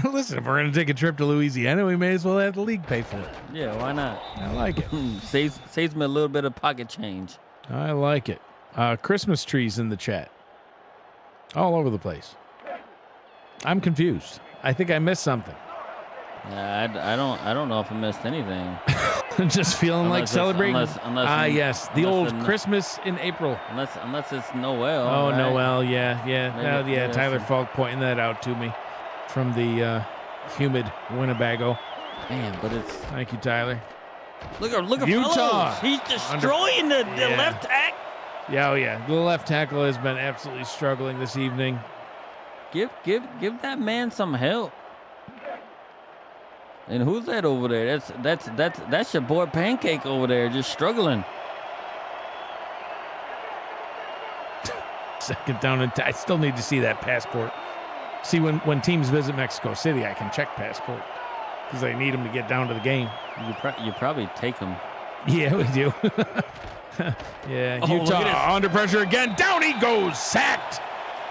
Listen, if we're going to take a trip to Louisiana, we may as well have the league pay for it. Yeah, why not? I like it. Saves me a little bit of pocket change. I like it. Christmas trees in the chat. All over the place. I'm confused. I think I missed something. I don't know if I missed anything. Just feeling like celebrating. Yes, the old Christmas in April. Unless it's Noel. Oh, right? Noel, yeah. Tyler Falk pointing that out to me from the humid Winnebago. Man, but it's. Thank you, Tyler. Look at Utah. Fellows. He's destroying the left tackle. Yeah, the left tackle has been absolutely struggling this evening. Give that man some help. And who's that over there? That's your boy Pancake over there, just struggling. Second down and I still need to see that passport. See, when teams visit Mexico City, I can check passport because I need them to get down to the game. You probably take them. Yeah, we do. Yeah, Utah under pressure again. Down he goes, sacked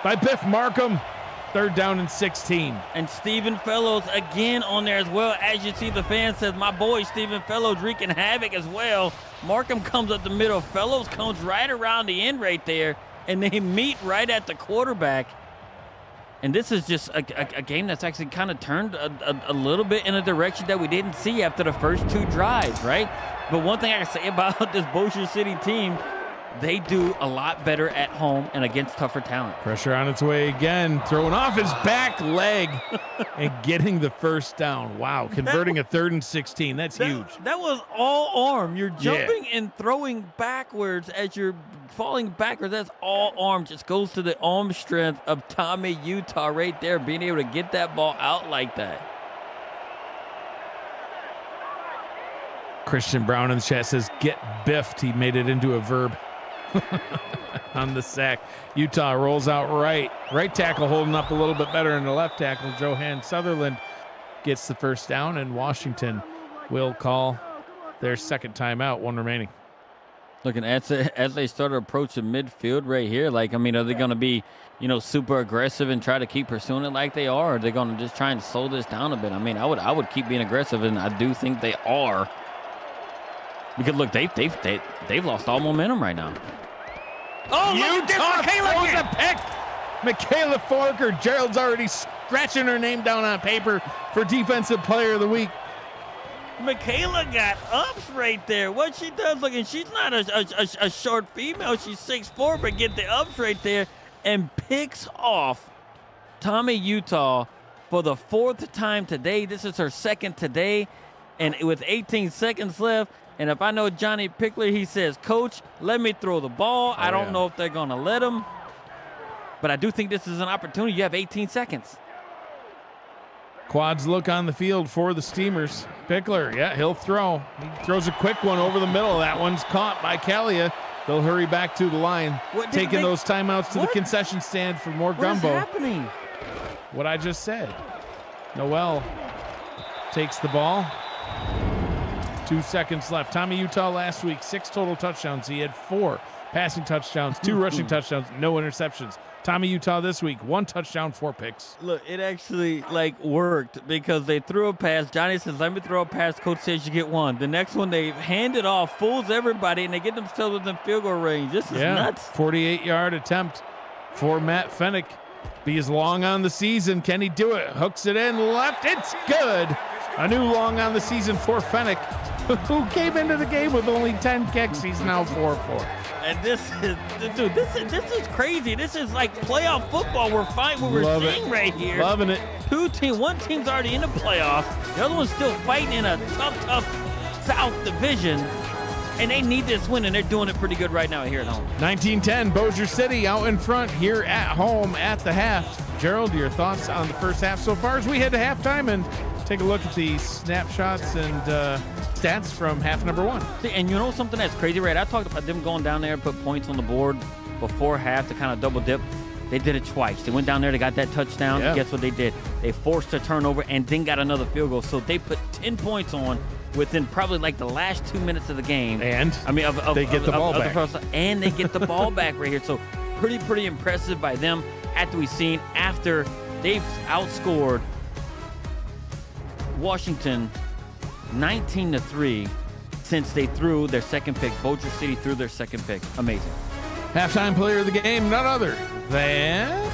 by Biff Markham. Third down and 16. And Stephen Fellows again on there as well. As you see, the fan says, my boy Stephen Fellows wreaking havoc as well. Markham comes up the middle. Fellows comes right around the end right there. And they meet right at the quarterback. And this is just a game that's actually kind of turned a little bit in a direction that we didn't see after the first two drives, right? But one thing I can say about this Bossier City team, they do a lot better at home and against tougher talent. Pressure on its way again, throwing off his back leg and getting the first down. Wow, converting a 3rd and 16. That's huge. That was all arm. You're jumping and throwing backwards as you're falling backwards. That's all arm. Just goes to the arm strength of Tommy Utah right there, being able to get that ball out like that. Christian Brown in the chat says, get biffed. He made it into a verb. On the sack. Utah rolls out right. Right tackle holding up a little bit better than the left tackle. Johan Sutherland gets the first down, and Washington will call their second timeout, one remaining. Looking as they start approaching midfield right here, are they going to be, super aggressive and try to keep pursuing it like they are? Or are they going to just try and slow this down a bit? I would keep being aggressive, and I do think they are. Because look, they've lost all momentum right now. Oh, Utah throws a pick. Michaela Forker. Gerald's already scratching her name down on paper for Defensive Player of the Week. Michaela got ups right there. What she does, look, and she's not a short female. She's 6'4", but get the ups right there and picks off Tommy Utah for the 4th time today. This is her 2nd today, and with 18 seconds left. And if I know Johnny Pickler, he says, Coach, let me throw the ball. I don't know if they're going to let him. But I do think this is an opportunity. You have 18 seconds. Quads look on the field for the Steamers. Pickler, he'll throw. He throws a quick one over the middle. That one's caught by Kalia. They'll hurry back to the line, taking those timeouts to the concession stand for more gumbo. What is happening? What I just said. Noel takes the ball. 2 seconds left. Tommy Utah last week, 6 total touchdowns. He had 4 passing touchdowns, 2 rushing touchdowns, no interceptions. Tommy Utah this week, 1 touchdown, 4 picks. Look, it actually worked because they threw a pass. Johnny says, let me throw a pass. Coach says you get 1. The next one they hand it off, fools everybody, and they get themselves within field goal range. This is nuts. 48-yard attempt for Matt Fennick. Be as long on the season. Can he do it? Hooks it in left. It's good. A new long on the season for Fennick, who came into the game with only 10 kicks. He's now 4-4. And this is crazy. This is like playoff football. We're seeing right here. Loving it. One team's already in the playoffs. The other one's still fighting in a tough South Division. And they need this win, and they're doing it pretty good right now here at home. 19-10, Bossier City out in front here at home at the half. Gerald, your thoughts on the first half so far as we head to halftime and take a look at the snapshots and stats from half number 1. See, and you know something that's crazy, right? I talked about them going down there and put points on the board before half to kind of double dip. They did it twice. They went down there, they got that touchdown. Yeah. Guess what they did? They forced a turnover and then got another field goal. So they put 10 points on within probably like the last 2 minutes of the game. And they get the ball back. And they get the ball back right here. So pretty impressive by them after they've outscored Washington 19-3 since they threw their second pick. Bojer City threw their second pick. Amazing. Halftime player of the game, none other than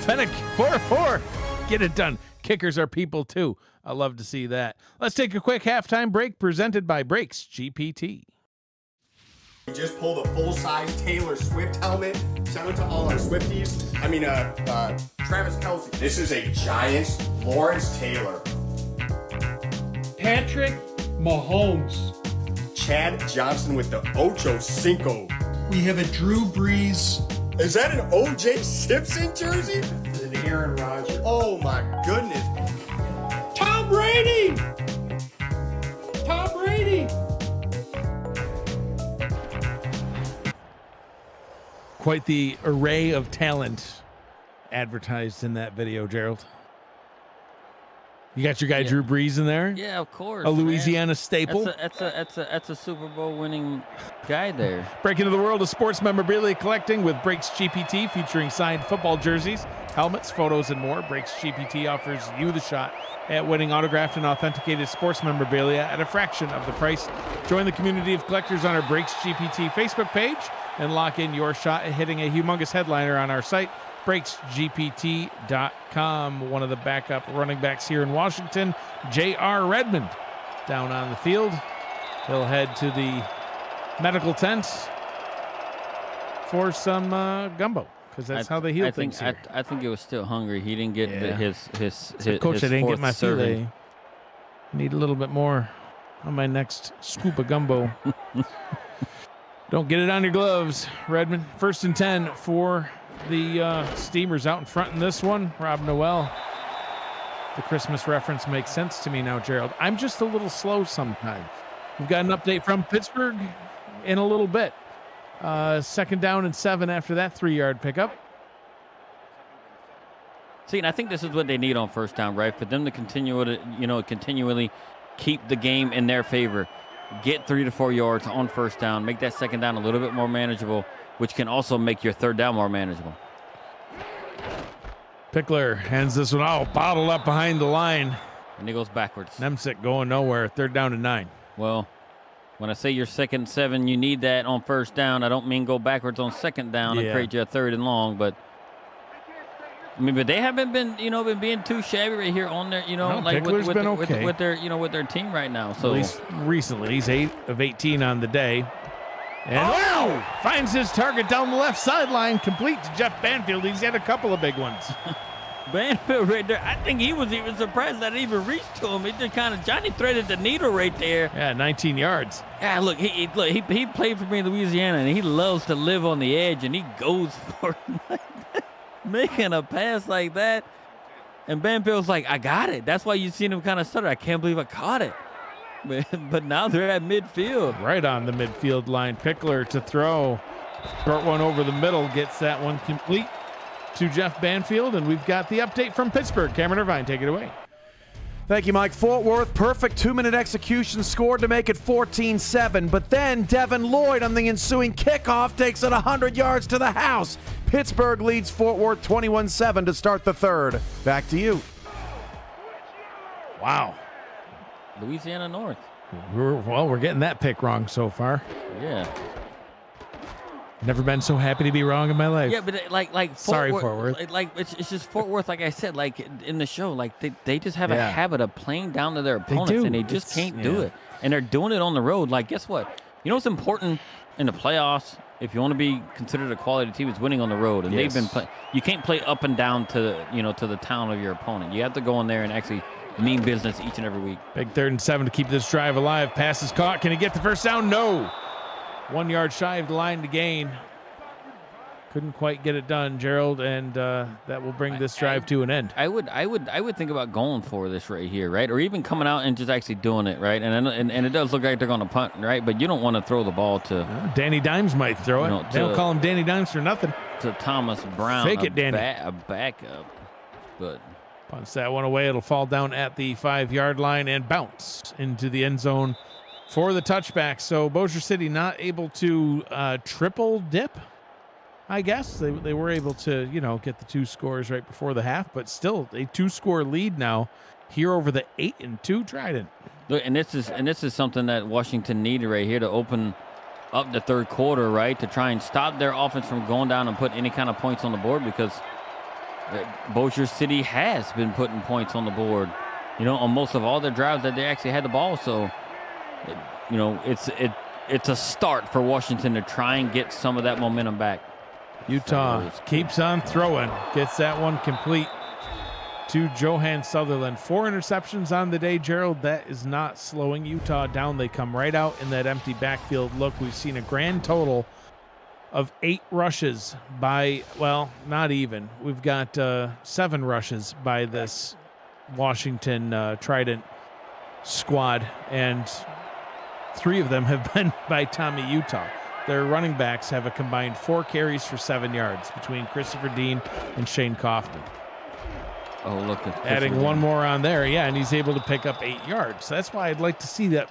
Fennick. 4-4. Get it done. kickers are people too. I love to see that. Let's take a quick halftime break presented by Brakes GPT. We just pulled a full-size Taylor Swift helmet. Shout out to all our Swifties. Travis Kelce. This is a Giants Lawrence Taylor. Patrick Mahomes. Chad Johnson with the Ocho Cinco. We have a Drew Brees. Is that an O.J. Simpson jersey? An Aaron Rodgers. Oh my goodness. Tom Brady! Tom Brady! Quite the array of talent advertised in that video, Gerald. You got your guy Drew Brees in there? Yeah, of course. A Louisiana man. staple. That's a Super Bowl winning guy there. Break into the world of sports memorabilia collecting with Brakes GPT, featuring signed football jerseys, helmets, photos, and more. Brakes GPT offers you the shot at winning autographed and authenticated sports memorabilia at a fraction of the price. Join the community of collectors on our Brakes GPT Facebook page and lock in your shot at hitting a humongous headliner on our site, BrakesGPT.com. One of the backup running backs here in Washington, J.R. Redmond, down on the field. He'll head to the medical tent for some gumbo, because that's how they heal things here. I think it was still hungry. He didn't get his Coach, I didn't get my serving. filet. I need a little bit more on my next scoop of gumbo. Don't get it on your gloves, Redmond. 1st and 10 for the Steamers out in front in this one. Rob Noel. The Christmas reference makes sense to me now, Gerald. I'm just a little slow sometimes. We've got an update from Pittsburgh in a little bit. 2nd down and 7 after that 3-yard pickup. See, and I think this is what they need on 1st down, right? For them to continually keep the game in their favor. Get 3 to 4 yards on 1st down. Make that 2nd down a little bit more manageable, which can also make your 3rd down more manageable. Pickler hands this one out, bottled up behind the line. And he goes backwards. Nemsic going nowhere. 3rd down and 9. Well, when I say your 2nd and 7, you need that on 1st down. I don't mean go backwards on 2nd down and create you a 3rd and long, but but they haven't been being too shabby right here on their with their team right now. So at least recently, he's 8 of 18 on the day. And finds his target down the left sideline, complete to Jeff Banfield. He's had a couple of big ones. Banfield right there. I think he was even surprised that it even reached to him. He just kind of Johnny threaded the needle right there. Yeah, 19 yards. Yeah, look, he played for me in Louisiana, and he loves to live on the edge, and he goes for it like that, making a pass like that. And Banfield's like, I got it. That's why you seen him kind of stutter. I can't believe I caught it. But now they're at midfield. Right on the midfield line. Pickler to throw. Short one over the middle. Gets that one complete to Jeff Banfield. And we've got the update from Pittsburgh. Cameron Irvine, take it away. Thank you, Mike. Fort Worth, perfect 2-minute execution scored to make it 14-7. But then Devin Lloyd on the ensuing kickoff takes it 100 yards to the house. Pittsburgh leads Fort Worth 21-7 to start the 3rd. Back to you. Wow. Louisiana North. We're getting that pick wrong so far. Yeah. Never been so happy to be wrong in my life. Yeah, but like Sorry, Fort Fort Worth. It's just Fort Worth, like I said, like in the show, like they just have a habit of playing down to their opponents, and they just can't do it. And they're doing it on the road. Like, guess what? You know what's important in the playoffs? If you want to be considered a quality team, it's winning on the road. And they've been playing. You can't play up and down to the town of your opponent. You have to go in there and actually mean business each and every week. Big 3rd and 7 to keep this drive alive. Pass is caught. Can he get the first down? No. 1 yard shy of the line to gain. Couldn't quite get it done, Gerald, and that will bring this drive to an end. I would think about going for this right here, right? Or even coming out and just actually doing it, right? And it does look like they're going to punt, right? But you don't want to throw the ball to Danny Dimes might throw it. They don't call him Danny Dimes for nothing. To Thomas Brown. Fake it, Danny. A backup. But punts that one away. It'll fall down at the 5-yard line and bounce into the end zone for the touchback. So Bossier City not able to triple dip, I guess. They were able to, get the 2 scores right before the half, but still a 2-score lead now here over the 8-2 Trident. Look, and this is something that Washington needed right here to open up the 3rd quarter, right? To try and stop their offense from going down and put any kind of points on the board, because Bojer City has been putting points on the board, you know, on most of all their drives that they actually had the ball. So, you know, it's a start for Washington to try and get some of that momentum back. Utah keeps on throwing, gets that one complete to Johan Sutherland. 4 interceptions on the day, Gerald. That is not slowing Utah down. They come right out in that empty backfield look. We've seen a grand total of 8 rushes by, well, not even. We've got 7 rushes by this Washington Trident squad, and 3 of them have been by Tommy Utah. Their running backs have a combined 4 carries for 7 yards between Christopher Dean and Shane Kaufman. Oh, look at adding one more on there, yeah, and he's able to pick up 8 yards. So that's why I'd like to see that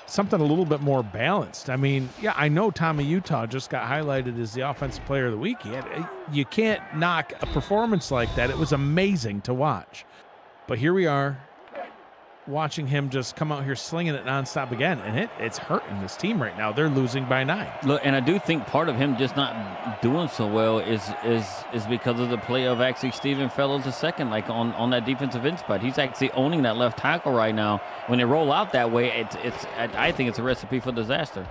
something a little bit more balanced. I mean, yeah, I know Tommy Utah just got highlighted as the offensive player of the week. You can't knock a performance like that. It was amazing to watch. But here we are, watching him just come out here slinging it nonstop again, and it's hurting this team right now. They're losing by 9. Look, and I do think part of him just not doing so well is because of the play of actually Stephen Fellows II, like on that defensive end spot. He's actually owning that left tackle right now. When they roll out that way, I think it's a recipe for disaster.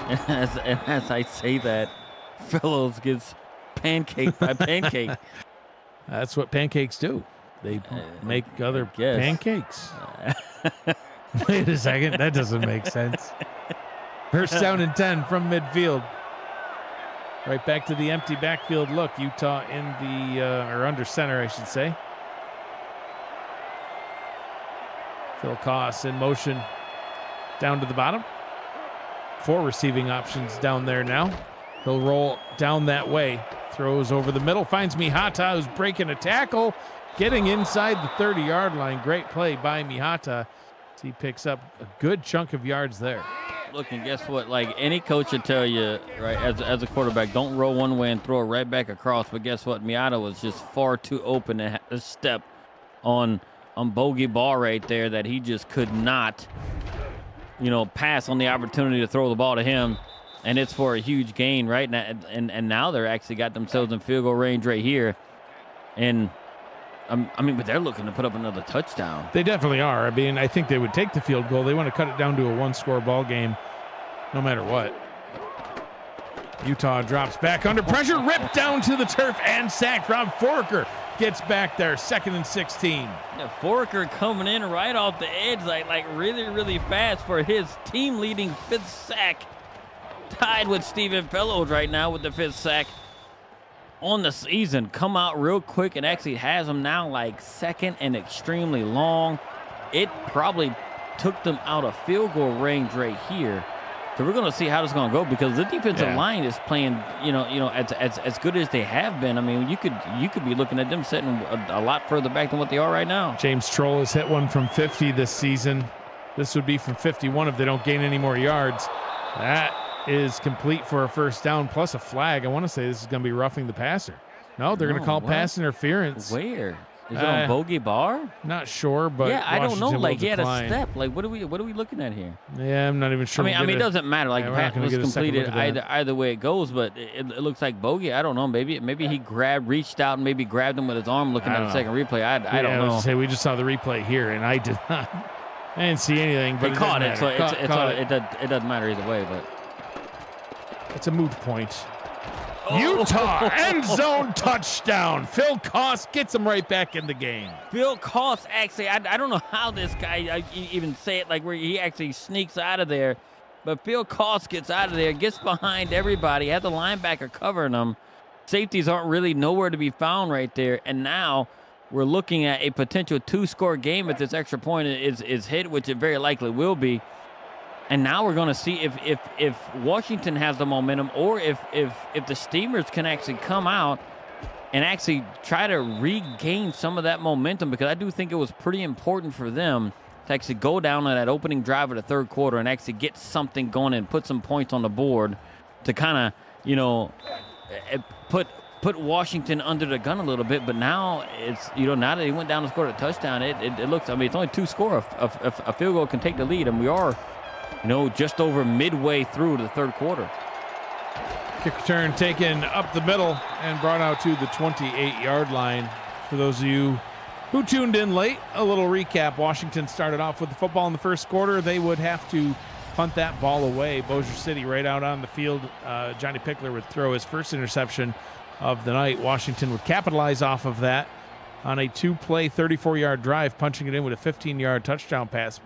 And as I say that, Fellows gets pancaked by pancake. That's what pancakes do. They make other pancakes. Wait a second. That doesn't make sense. First down and 10 from midfield. Right back to the empty backfield look. Utah in the, or under center, I should say. Phil Koss in motion down to the bottom. 4 receiving options down there now. He'll roll down that way. Throws over the middle. Finds Mihata, who's breaking a tackle. Getting inside the 30-yard line. Great play by Mihata. He picks up a good chunk of yards there. Look, and guess what? Like any coach would tell you, right, as a quarterback, don't roll one way and throw it right back across. But guess what? Mihata was just far too open to step on Bogey Ball right there that he just could not, you know, pass on the opportunity to throw the ball to him. And it's for a huge gain, right? And now they're actually got themselves in field goal range right here. And I mean, but they're looking to put up another touchdown. They definitely are. I mean, I think they would take the field goal. They want to cut it down to a 1-score ball game no matter what. Utah drops back under pressure, ripped down to the turf and sacked. Rob Forker gets back there, 2nd and 16. Yeah, Forker coming in right off the edge, like really, really fast for his team-leading 5th sack. Tied with Stephen Fellows right now with the 5th sack on the season. Come out real quick and actually has them now like 2nd and extremely long. It probably took them out of field goal range right here. So we're going to see how this is going to go because the defensive line is playing, you know, as good as they have been. I mean, you could be looking at them sitting a lot further back than what they are right now. James Troll has hit one from 50 this season. This would be from 51 if they don't gain any more yards. That is complete for a 1st down plus a flag. I want to say this is going to be roughing the passer. No, they're going to call pass interference. Where? Is it on Bogey Bar? Not sure, but yeah, I don't know. Like he had a decline. step. Like what are we looking at here? Yeah, I'm not even sure. I mean, it doesn't matter. Like the pass was completed either way it goes, but it looks like Bogey. I don't know. Maybe he reached out and maybe grabbed him with his arm. Looking at the second replay, I don't know. Say we just saw the replay here, and I did not. I didn't see anything, but he caught it, so it doesn't matter either way. But it's a moot point. Utah end zone touchdown. Phil Koss gets him right back in the game. Phil Koss actually, I don't know how this guy even say it, like where he actually sneaks out of there. But Phil Koss gets out of there, gets behind everybody, has the linebacker covering him. Safeties aren't really nowhere to be found right there. And now we're looking at a potential 2-score game if this extra point is hit, which it very likely will be. And now we're going to see if Washington has the momentum or if the Steamers can actually come out and actually try to regain some of that momentum, because I do think it was pretty important for them to actually go down on that opening drive of the 3rd quarter and actually get something going and put some points on the board to kind of, you know, put Washington under the gun a little bit. But now it's, you know, now that he went down and scored a touchdown, it looks, I mean, it's only 2-score. A field goal can take the lead, and we are, you know, just over midway through the 3rd quarter. Kick return taken up the middle and brought out to the 28-yard line. For those of you who tuned in late, a little recap. Washington started off with the football in the first quarter. They would have to punt that ball away. Bojer City right out on the field. Johnny Pickler would throw his first interception of the night. Washington would capitalize off of that on a 2-play, 34-yard drive, punching it in with a 15-yard touchdown pass.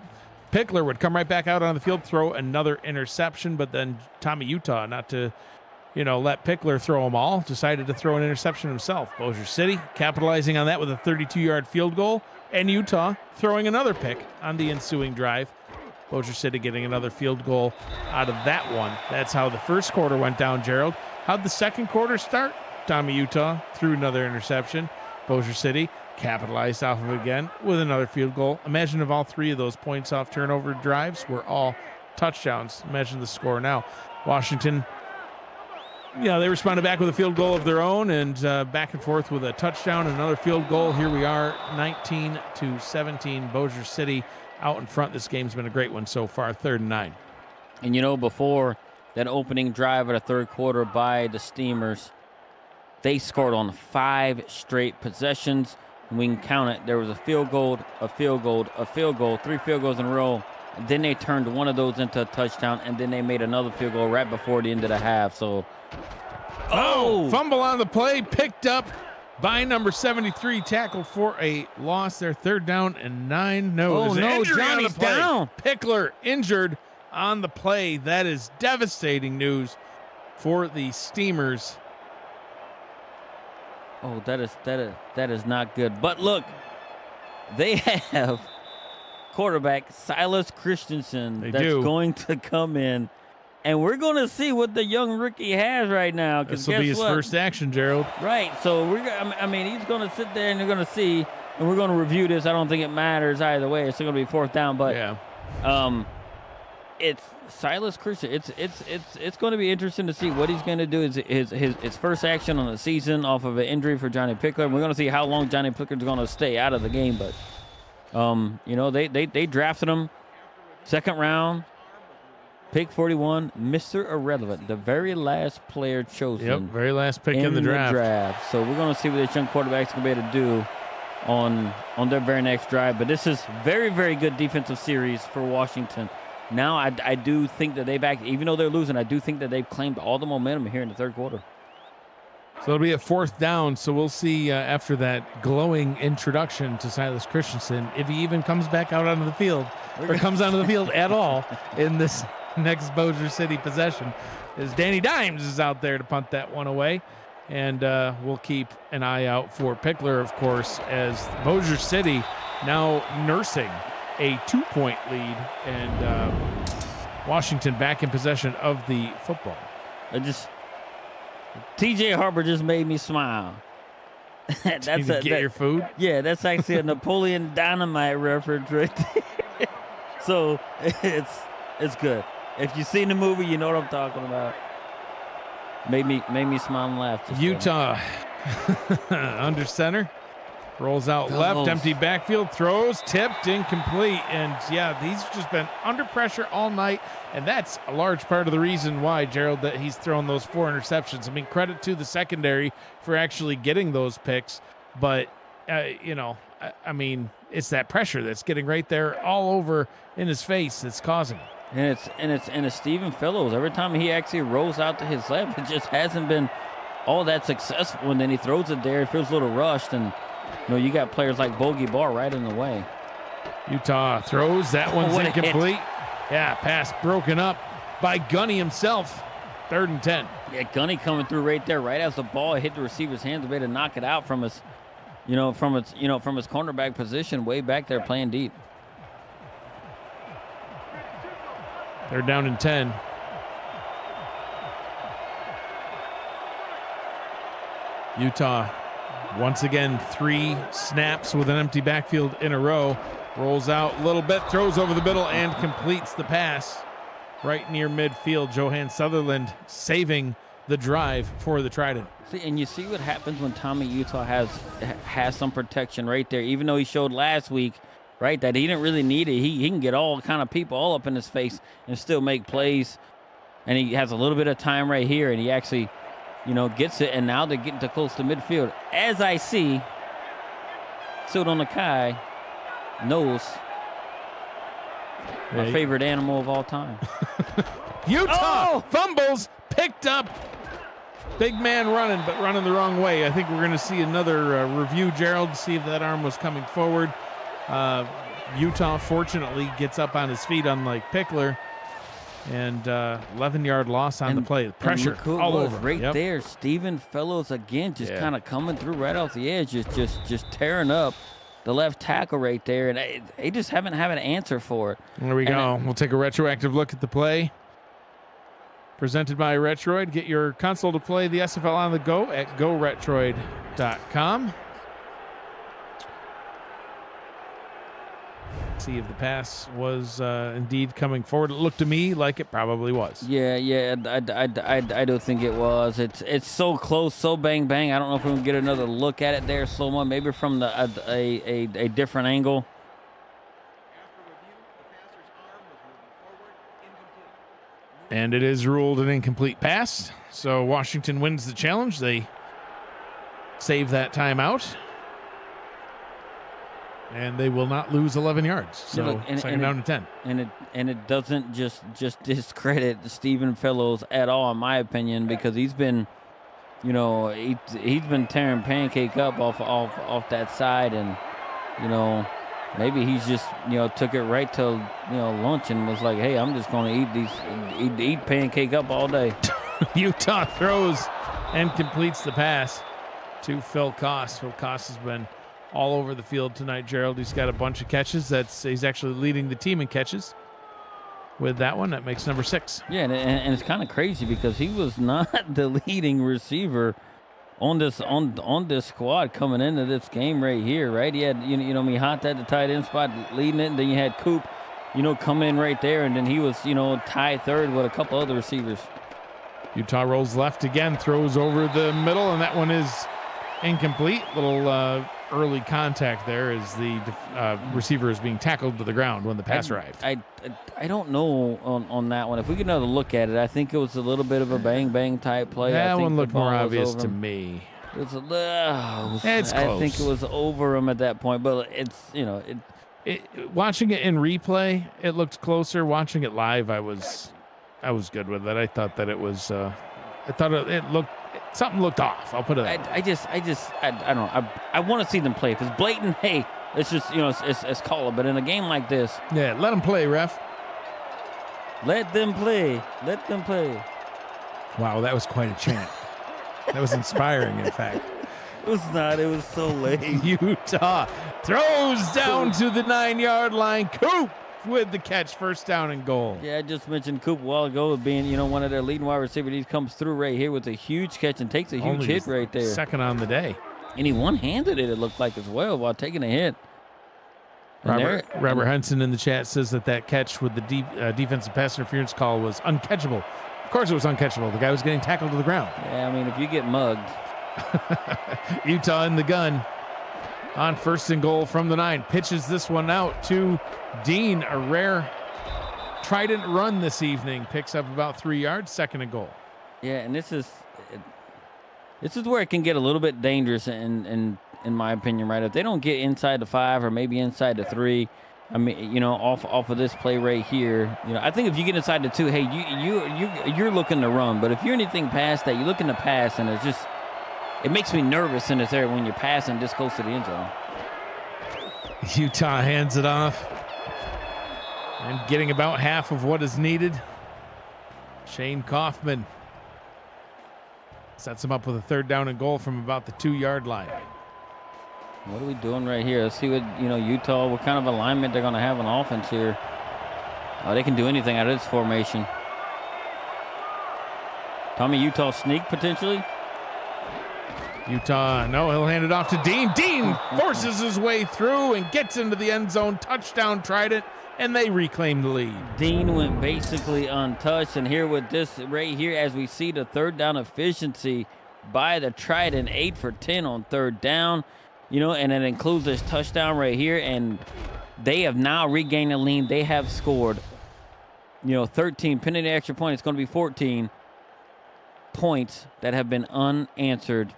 Pickler would come right back out on the field, throw another interception, but then Tommy Utah, not to let Pickler throw them all, decided to throw an interception himself. Bojer City capitalizing on that with a 32-yard field goal, and Utah throwing another pick on the ensuing drive. Bojer City getting another field goal out of that one. That's how the first quarter went down, Gerald. How'd the second quarter start? Tommy Utah threw another interception. Bojer City capitalized off of it again with another field goal. Imagine if all three of those points off turnover drives were all touchdowns. Imagine the score now. Washington, they responded back with a field goal of their own and back and forth with a touchdown and another field goal. Here we are, 19-17. Bojer City out in front. This game's been a great one so far, 3rd and 9. And before that opening drive of the third quarter by the Steamers, they scored on 5 straight possessions. We can count it. There was a field goal, a field goal, a field goal, 3 field goals in a row. Then they turned one of those into a touchdown, and then they made another field goal right before the end of the half. So, fumble on the play, picked up by number 73, tackled for a loss there. 3rd down and 9. No, Johnny's down. Pickler injured on the play. That is devastating news for the Steamers. Oh, that is not good. But look, they have quarterback Silas Christensen going to come in, and we're going to see what the young rookie has right now. This will be his first action, Gerald. Right. So he's going to sit there and they're going to see, and we're going to review this. I don't think it matters either way. It's still going to be 4th down, but it's Silas Christensen. It's going to be interesting to see what he's going to do. His first action on the season off of an injury for Johnny Pickler. We're going to see how long Johnny Pickler is going to stay out of the game, but they drafted him 2nd round, pick 41, Mr. Irrelevant, the very last player chosen. Yep, very last pick in the draft. So we're going to see what this young quarterback's going to be able to do on their very next drive. But this is very, very good defensive series for Washington. Now I do think that even though they're losing, I do think that they've claimed all the momentum here in the third quarter. So it'll be a 4th down. So we'll see after that glowing introduction to Silas Christensen if he even comes back out onto the field or comes onto the field at all in this next Bojer City possession. As Danny Dimes is out there to punt that one away. And we'll keep an eye out for Pickler, of course, as Bojer City now nursing a 2-point lead, and Washington back in possession of the football. TJ Harper just made me smile. Get your food? Yeah, that's actually a Napoleon Dynamite reference right there. So it's good. If you've seen the movie, you know what I'm talking about. Made me smile and laugh. Utah under center. Rolls out left, empty backfield, throws, tipped, incomplete. And he's just been under pressure all night. And that's a large part of the reason why, Gerald, that he's thrown those 4 interceptions. I mean, credit to the secondary for actually getting those picks. But, it's that pressure that's getting right there all over in his face that's causing it. And it's Stephen Fellows. Every time he actually rolls out to his left, it just hasn't been all that successful. And then he throws it there. It feels a little rushed. And you got players like Bogey Barr right in the way. Utah throws. That one's incomplete. Yeah, pass broken up by Gunny himself. 3rd and 10. Yeah, Gunny coming through right there, right as the ball hit the receiver's hands, a way to knock it out from his cornerback position, way back there playing deep. 3rd down and 10. Utah, once again, 3 snaps with an empty backfield in a row. Rolls out a little bit, throws over the middle, and completes the pass right near midfield. Johan Sutherland saving the drive for the Trident. See, and you see what happens when Tommy Utah has some protection right there. Even though he showed last week, right, that he didn't really need it. He can get all kind of people all up in his face and still make plays. And he has a little bit of time right here, and he actually, gets it. And now they're getting to close to midfield. As I see, Sudon Nakai knows my favorite animal of all time. Utah fumbles, picked up. Big man running, but running the wrong way. I think we're going to see another review, Gerald, to see if that arm was coming forward. Utah, fortunately, gets up on his feet, unlike Pickler. And 11-yard loss on the play. Pressure all over. Right there. Stephen Fellows again, just kind of coming through right off the edge, just tearing up the left tackle right there. And they just haven't had an answer for it. There we go. We'll take a retroactive look at the play. Presented by Retroid. Get your console to play the SFL on the go at goretroid.com. See if the pass was indeed coming forward. It looked to me like it probably was. Yeah, I don't think it was. It's so close, so bang bang. I don't know if we can get another look at it there, slow mo, maybe from a different angle. And it is ruled an incomplete pass. So Washington wins the challenge. They save that timeout. And they will not lose 11 yards. So second down and 10. And it doesn't just discredit Stephen Fellows at all, in my opinion, because he's been, he's been tearing pancake up off that side, and maybe he's just took it right till lunch and was like, hey, I'm just going to eat pancake up all day. Utah throws and completes the pass to Phil Koss. Phil Koss has been all over the field tonight, Gerald. He's got a bunch of catches. He's actually leading the team in catches with that one. That makes number 6. Yeah, and it's kind of crazy because he was not the leading receiver on this squad coming into this game right here, right? He had Mihata at the tight end spot leading it, and then you had Coop, coming in right there, and then he was tied third with a couple other receivers. Utah rolls left again, throws over the middle, and that one is incomplete. Little early contact there as the receiver is being tackled to the ground when the pass arrived. I don't know on that one. If we get another look at it, I think it was a little bit of a bang type play. That one looked more obvious to me. It's close. I think it was over him at that point, but it's watching it in replay, it looked closer. Watching it live, I was good with it. I thought that it was. I thought it looked. Something looked off. I'll put it. I don't know. I want to see them play. If it's blatant, hey, it's just it's call it. But in a game like this, yeah, let them play, ref. Let them play. Let them play. Wow, that was quite a chant. That was inspiring, in fact. It was not. It was so late. Utah throws down to the 9-yard line. Coop with the catch, first down and goal. Yeah, I just mentioned Coop a while ago with being, one of their leading wide receivers. He comes through right here with a huge catch and takes a huge hit right there. Second on the day. And he one-handed it looked like, as well, while taking a hit. Robert Henson in the chat says that catch with the defensive pass interference call was uncatchable. Of course it was uncatchable. The guy was getting tackled to the ground. Yeah, I mean, if you get mugged. Utah in the gun. On first and goal from the 9. Pitches this one out to Dean. A rare Trident run this evening. Picks up about 3 yards. Second and goal. Yeah, and this is where it can get a little bit dangerous in my opinion, right? If they don't get inside the 5 or maybe inside the 3, I mean, off of this play right here, I think if you get inside the 2, hey, you're looking to run. But if you're anything past that, you're looking to pass, and it makes me nervous in this area when you're passing this close to the end zone. Utah hands it off. And getting about half of what is needed. Shane Kaufman sets him up with a third down and goal from about the 2-yard line. What are we doing right here? Let's see what, Utah, what kind of alignment they're going to have on offense here. Oh, they can do anything out of this formation. Tommy, Utah sneak potentially? Utah, no, he'll hand it off to Dean. Dean forces his way through and gets into the end zone. Touchdown, Trident, and they reclaim the lead. Dean went basically untouched, and here with this right here, as we see the third down efficiency by the Trident, 8 for 10 on third down, and it includes this touchdown right here, and they have now regained the lead. They have scored 13 penalty extra point. It's going to be 14 points that have been unanswered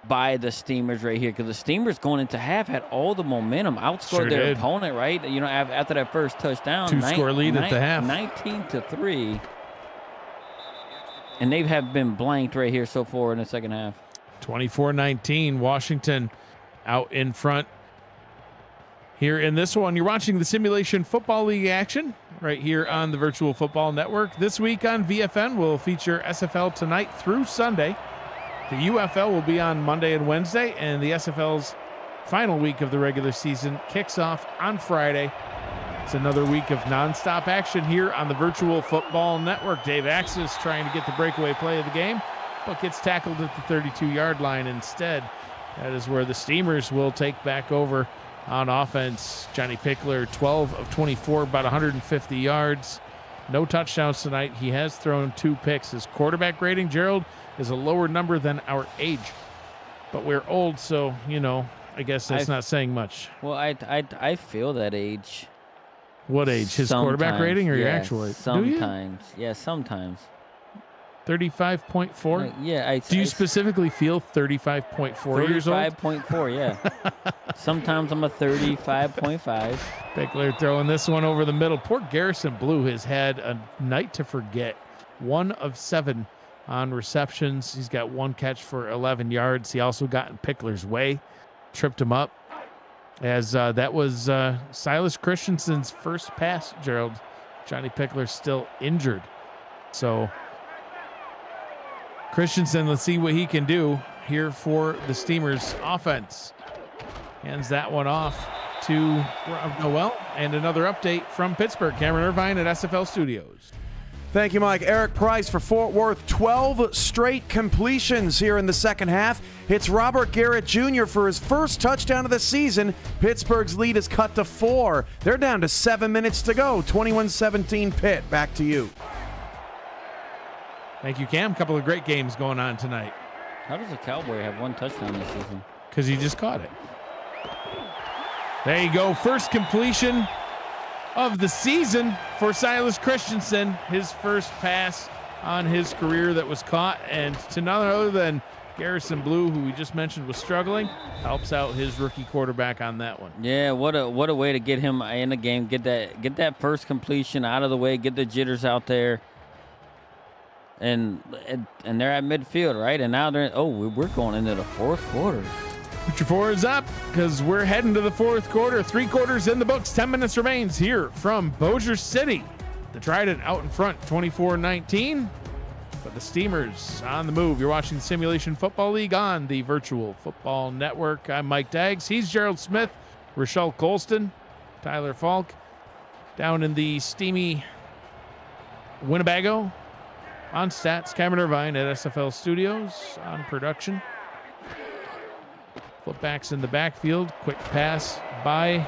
by the Steamers right here, because the Steamers going into half had all the momentum, outscored their opponent, right? After that first touchdown, 2-score lead at the half, 19-3, and they have been blanked right here so far in the second half. 24-19, Washington out in front here in this one. You're watching the Simulation Football League action right here on the Virtual Football Network. This week on VFN will feature SFL tonight through Sunday. The UFL will be on Monday and Wednesday, and the SFL's final week of the regular season kicks off on Friday. It's another week of nonstop action here on the Virtual Football Network. Dave Axis trying to get the breakaway play of the game, but gets tackled at the 32-yard line instead. That is where the Steamers will take back over on offense. Johnny Pickler, 12 of 24, about 150 yards. No touchdowns tonight. He has thrown 2 picks. His quarterback rating, Gerald, is a lower number than our age. But we're old, so, I guess that's not saying much. Well, I feel that age. What age? His quarterback rating or your actual age? Sometimes. Yeah, sometimes. 35.4? Yeah. Do you specifically feel 35.4 years old? 35.4, yeah. Sometimes I'm a 35.5. Pickler throwing this one over the middle. Poor Garrison Blue has had a night to forget. 1 of 7 on receptions. He's got 1 catch for 11 yards. He also got in Pickler's way, tripped him up. As that was Silas Christensen's first pass, Gerald. Johnny Pickler still injured. So Christensen, let's see what he can do here for the Steamers offense. Hands that one off to Noel. And another update from Pittsburgh. Cameron Irvine at SFL Studios. Thank you, Mike. Eric Price for Fort Worth. 12 straight completions here in the second half. Hits Robert Garrett Jr. for his first touchdown of the season. Pittsburgh's lead is cut to 4. They're down to 7 minutes to go. 21-17 Pitt. Back to you. Thank you, Cam. A couple of great games going on tonight. How does a Cowboy have 1 touchdown this season? Because he just caught it. There you go. First completion of the season for Silas Christensen. His first pass on his career that was caught. And to none other than Garrison Blue, who we just mentioned was struggling, helps out his rookie quarterback on that one. Yeah, what a way to get him in the game. Get that first completion out of the way. Get the jitters out there. And they're at midfield, right? And now we're going into the fourth quarter. Put your fours up, because we're heading to the fourth quarter. 3 quarters in the books. 10 minutes remains here from Bojer City. The Trident out in front, 24-19. But the Steamers on the move. You're watching the Simulation Football League on the Virtual Football Network. I'm Mike Daggs. He's Gerald Smith, Rochelle Colston, Tyler Falk. Down in the steamy Winnebago. On stats, Cameron Irvine at SFL Studios on production. Flipbacks in the backfield. Quick pass by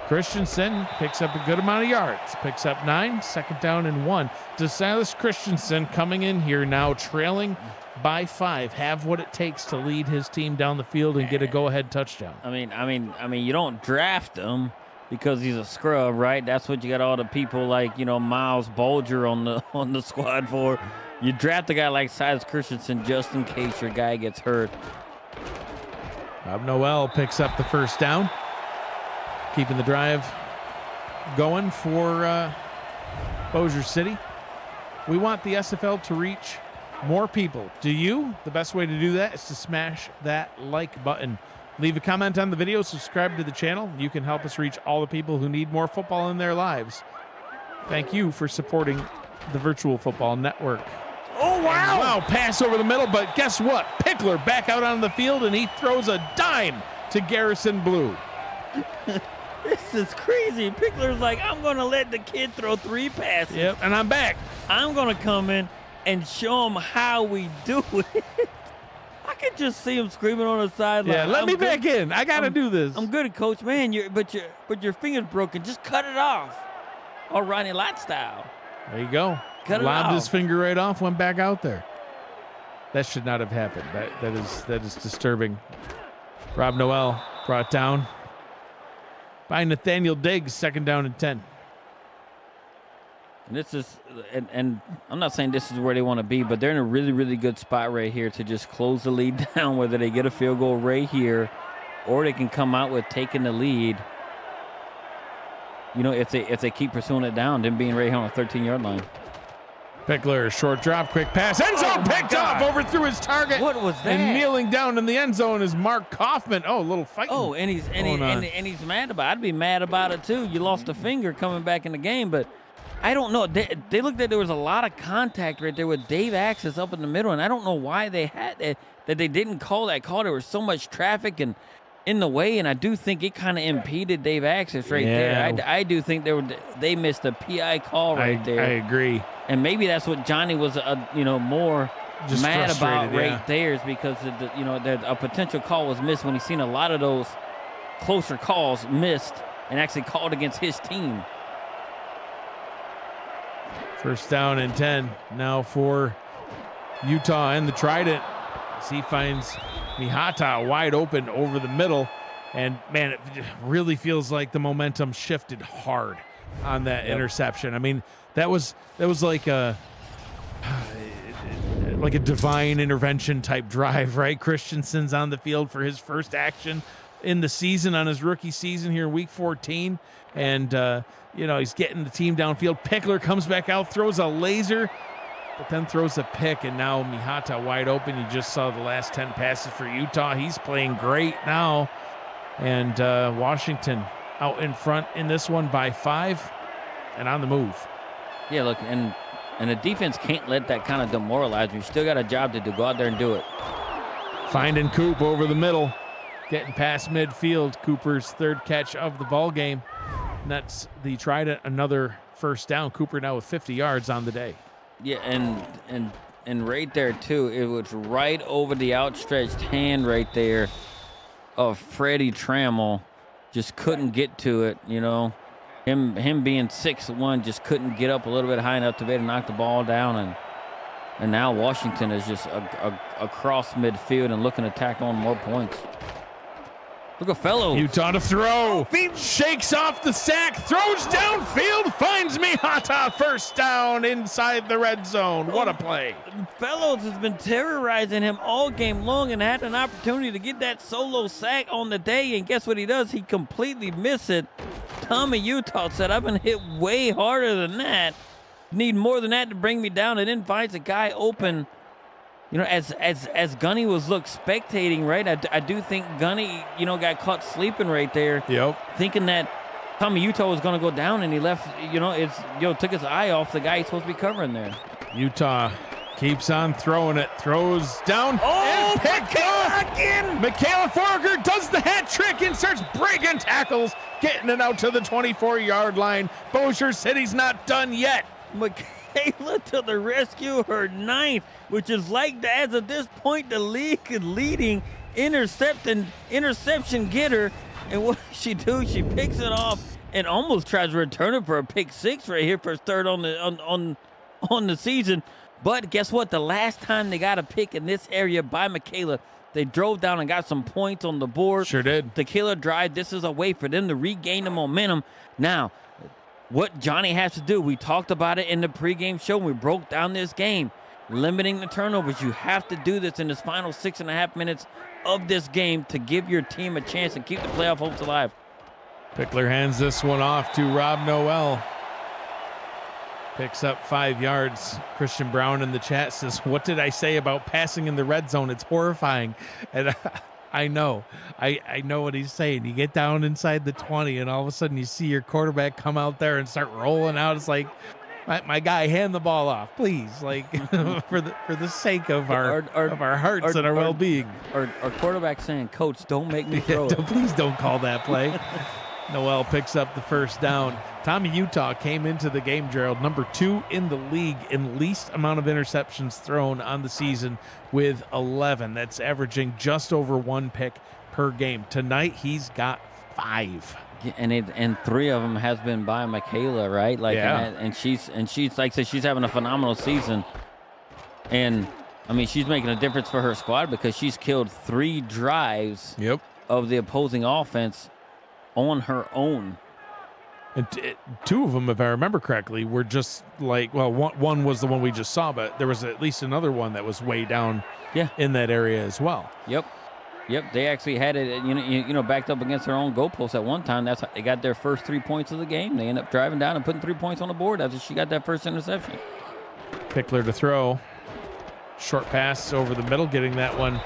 Christensen. Picks up a good amount of yards. Picks up 9. Second down and 1. Does Silas Christensen, coming in here now trailing by 5, have what it takes to lead his team down the field and get a go-ahead touchdown? I mean, you don't draft him because he's a scrub, right? That's what you got all the people like, Miles Bojer on the squad for. You draft a guy like Silas Christensen just in case your guy gets hurt. Rob Noel picks up the first down, keeping the drive going for Bossier City. We want the SFL to reach more people. Do you? The best way to do that is to smash that like button. Leave a comment on the video, subscribe to the channel. You can help us reach all the people who need more football in their lives. Thank you for supporting the Virtual Football Network. Oh, wow. Wow, pass over the middle, but guess what? Pickler back out on the field, and he throws a dime to Garrison Blue. This is crazy. Pickler's like, I'm going to let the kid throw 3 passes. Yep, and I'm back. I'm going to come in and show him how we do it. I can just see him screaming on the sideline. Yeah, let me back in. I got to do this. I'm good, Coach. Man, but your finger's broken. Just cut it off. Or Ronnie Lott style. There you go. Cut it Lobbed off. his finger right off, went back out there. That should not have happened. That is disturbing. Rob Noel brought down by Nathaniel Diggs, second down and 10. This is, and I'm not saying this is where they want to be, but they're in a really, really good spot right here to just close the lead down, whether they get a field goal right here or they can come out with taking the lead. You know, if they keep pursuing it down, then being right here on the 13-yard line. Pickler, short drop, quick pass, end zone picked off, overthrew his target. What was that? And kneeling down in the end zone is Mark Kaufman. Oh, a little fight. Oh, and he's mad about it. I'd be mad about it too. You lost a finger coming back in the game, but I don't know. They looked like there was a lot of contact right there with Dave Axis up in the middle, and I don't know why they had that they didn't call that call. There was so much traffic and in the way, and I do think it kind of impeded Dave Axis right there. I do think they missed a PI call right there. I agree. And maybe that's what Johnny was, more Just mad about yeah. right there is because a potential call was missed when he's seen a lot of those closer calls missed and actually called against his team. First down and 10 now for Utah and the Trident. As he finds Mihata wide open over the middle, and man, it really feels like the momentum shifted hard on that interception. I mean, that was like a divine intervention type drive, right? Christensen's on the field for his first action in the season on his rookie season here in week 14, and he's getting the team downfield. Pickler comes back out, throws a laser, but then throws a pick, and now Mihata wide open. You just saw the last 10 passes for Utah. He's playing great now, and Washington out in front in this one by 5 and on the move. Yeah, look, and the defense can't let that kind of demoralize you. Still got a job to do. Go out there and do it. Finding Coop over the middle, getting past midfield. Cooper's third catch of the ball game. And that's the Trident, another first down. Cooper now with 50 yards on the day. Yeah, and right there too, it was right over the outstretched hand right there of Freddie Trammell. Just couldn't get to it, Him being 6'1", just couldn't get up a little bit high enough to be able to knock the ball down, and now Washington is just across midfield and looking to tack on more points. Look at Fellow. Utah to throw. Shakes off the sack, throws downfield, finds Mihata. First down inside the red zone. What a play. Fellows has been terrorizing him all game long and had an opportunity to get that solo sack on the day, and guess what he does? He completely missed it. Tommy Utah said, I've been hit way harder than that. Need more than that to bring me down, and then finds a guy open. As Gunny was spectating, right? I do think Gunny, got caught sleeping right there. Yep. Thinking that Tommy Utah was going to go down, and he left, took his eye off the guy he's supposed to be covering there. Utah keeps on throwing it, throws down. Oh, pick off again. Michaela Forker does the hat trick and starts breaking tackles, getting it out to the 24-yard line. Bossier City's not done yet. Michaela to the rescue, her 9th, which is like as of this point the league leading interception getter. And what does she do? She picks it off and almost tries to return it for a pick 6 right here for his third on the season. But guess what? The last time they got a pick in this area by Michaela, they drove down and got some points on the board. Sure did. The killer drive. This is a way for them to regain the momentum. Now, what Johnny has to do, we talked about it in the pregame show when we broke down this game. Limiting the turnovers. You have to do this in this final 6.5 minutes of this game to give your team a chance and keep the playoff hopes alive. Pickler hands this one off to Rob Noel. Picks up 5 yards. Christian Brown in the chat says, what did I say about passing in the red zone? It's horrifying. And I know. I know what he's saying. You get down inside the 20 and all of a sudden you see your quarterback come out there and start rolling out. It's like, my guy, hand the ball off, please. Like for the sake of our hearts and our well-being. Our quarterback saying, Coach, don't make me throw it. Please don't call that play. Noel picks up the first down. Tommy Utah came into the game, Gerald, number 2 in the league in least amount of interceptions thrown on the season with 11. That's averaging just over 1 pick per game. Tonight, he's got 5. Yeah, and 3 of them has been by Michaela, right? Like, yeah. And she's like I said, she's having a phenomenal season. And I mean, she's making a difference for her squad because she's killed 3 drives Yep. of the opposing offense on her own. And two of them, if I remember correctly, were just like, well, one was the one we just saw, but there was at least another one that was way down in that area as well. Yep. They actually had it, backed up against their own goalpost at one time. That's how they got their first 3 points of the game. They end up driving down and putting 3 points on the board after she got that first interception. Pickler to throw. Short pass over the middle, getting that one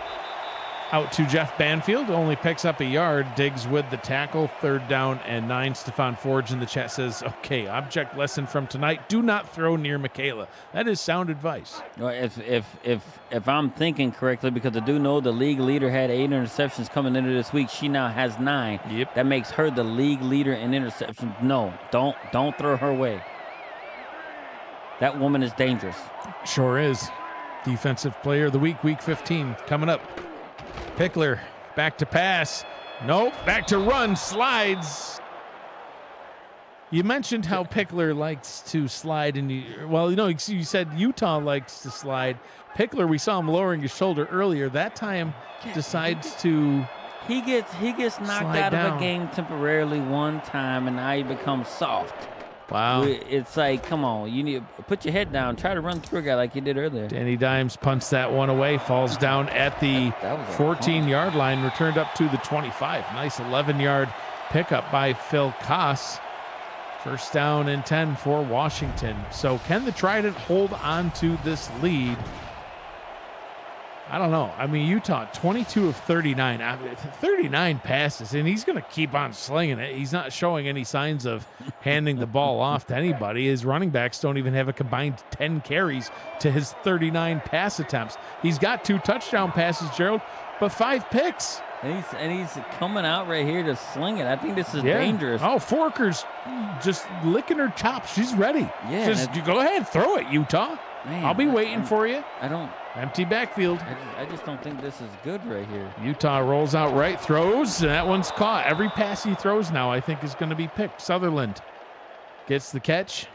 out to Jeff Banfield. Only picks up a yard. Diggs with the tackle. 3rd down and 9. Stefan Forge in the chat says, okay, object lesson from tonight. Do not throw near Michaela. That is sound advice. Well, if I'm thinking correctly, because I do know the league leader had 8 interceptions coming into this week. She now has 9. Yep. That makes her the league leader in interceptions. No, don't throw her way. That woman is dangerous. Sure is. Defensive player of the week, week 15, coming up. Pickler, back to pass. Nope, back to run, slides. You mentioned how Pickler likes to slide, and you said Utah likes to slide. Pickler, we saw him lowering his shoulder earlier. That time decides to He gets knocked out of a game temporarily one time, and now he becomes soft. Wow. It's like, come on, you need to put your head down. Try to run through a guy like you did earlier. Danny Dimes punts that one away, falls down at the 14-yard line, returned up to the 25. Nice 11-yard pickup by Phil Koss. 1st down and 10 for Washington. So can the Trident hold on to this lead? I don't know. I mean, Utah, 22 of 39. 39 passes, and he's going to keep on slinging it. He's not showing any signs of handing the ball off to anybody. His running backs don't even have a combined 10 carries to his 39 pass attempts. He's got 2 touchdown passes, Gerald, but 5 picks. And he's coming out right here to sling it. I think this is dangerous. Oh, Forker's just licking her chops. She's ready. Yeah. Just you go ahead, throw it, Utah. Man, I'll be waiting for you. I don't. Empty backfield. I just don't think this is good right here. Utah rolls out right, throws, and that one's caught. Every pass he throws now, I think, is going to be picked. Sutherland gets the catch.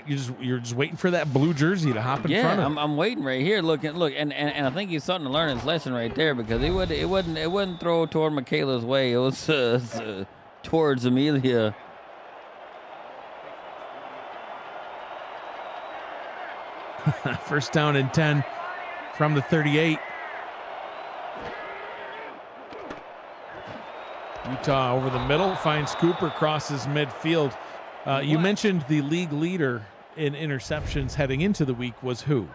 You're just waiting for that blue jersey to hop in front of. Yeah, I'm waiting right here. Look, and I think he's starting to learn his lesson right there, because it wouldn't throw toward Michaela's way. It was towards Amelia. First down and 10 from the 38. Utah over the middle, finds Cooper, crosses midfield. You mentioned the league leader in interceptions heading into the week was who?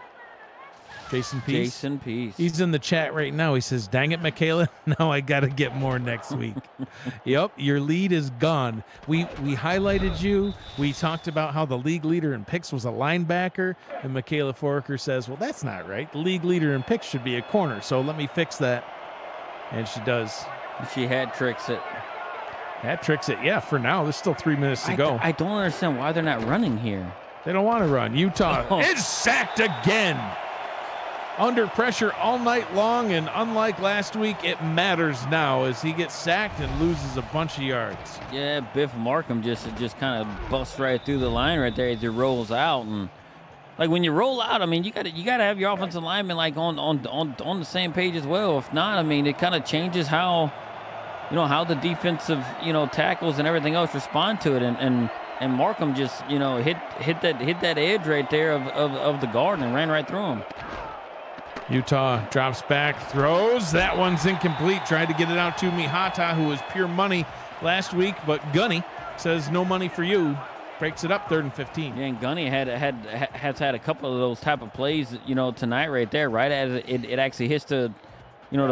Jason Peace? Jason Peace. He's in the chat right now. He says, dang it, Michaela. Now I got to get more next week. Yep, your lead is gone. We highlighted you. We talked about how the league leader in picks was a linebacker. And Michaela Forker says, well, that's not right. The league leader in picks should be a corner. So let me fix that. And she does. She hat tricks it. Hat tricks it. Yeah, for now. There's still 3 minutes to go. I don't understand why they're not running here. They don't want to run. Utah is sacked again. Under pressure all night long, and unlike last week, it matters now as he gets sacked and loses a bunch of yards. Yeah, Biff Markham just kind of busts right through the line right there as he rolls out. And like when you roll out, I mean, you gotta have your offensive linemen like on the same page as well. If not, I mean, it kind of changes how the defensive tackles and everything else respond to it. And Markham just hit that edge right there of the guard and ran right through him. Utah drops back, throws. That one's incomplete. Tried to get it out to Mihata, who was pure money last week, but Gunny says no money for you. Breaks it up, 3rd and 15. Yeah, and Gunny has had a couple of those type of plays, tonight right there. Right as it actually hits the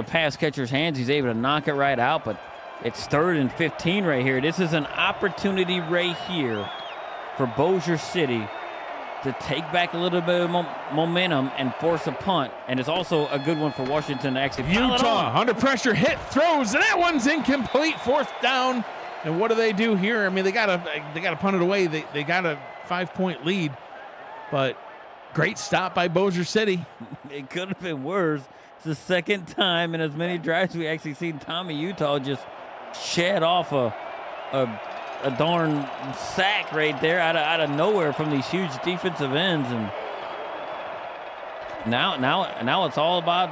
pass catcher's hands, he's able to knock it right out. But it's 3rd and 15 right here. This is an opportunity right here for Bojer City to take back a little bit of momentum and force a punt. And it's also a good one for Washington to actually Utah under pressure, hit, throws, and that one's incomplete. 4th down. And what do they do here? I mean, they gotta punt it away. They got a 5-point lead, but great stop by Bossier City. It could have been worse. It's the 2nd time in as many drives we actually seen Tommy Utah just shed off a darn sack right there out of nowhere from these huge defensive ends. And now it's all about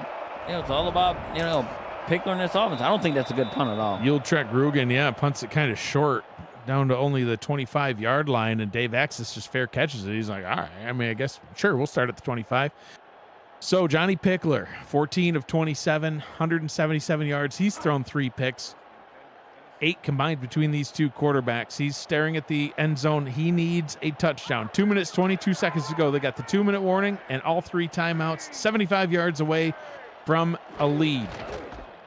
Pickler in this offense. I don't think that's a good punt at all. Trek Rugen, punts it kind of short down to only the 25-yard line, and Dave Axis just fair catches it. He's like, all right, I mean, I guess, sure, we'll start at the 25. So Johnny Pickler, 14 of 27, 177 yards. He's thrown 3 picks, 8 combined between these two quarterbacks. He's staring at the end zone. He needs a touchdown. 2 minutes, 22 seconds to go. They got the 2-minute warning and all 3 timeouts, 75 yards away from a lead.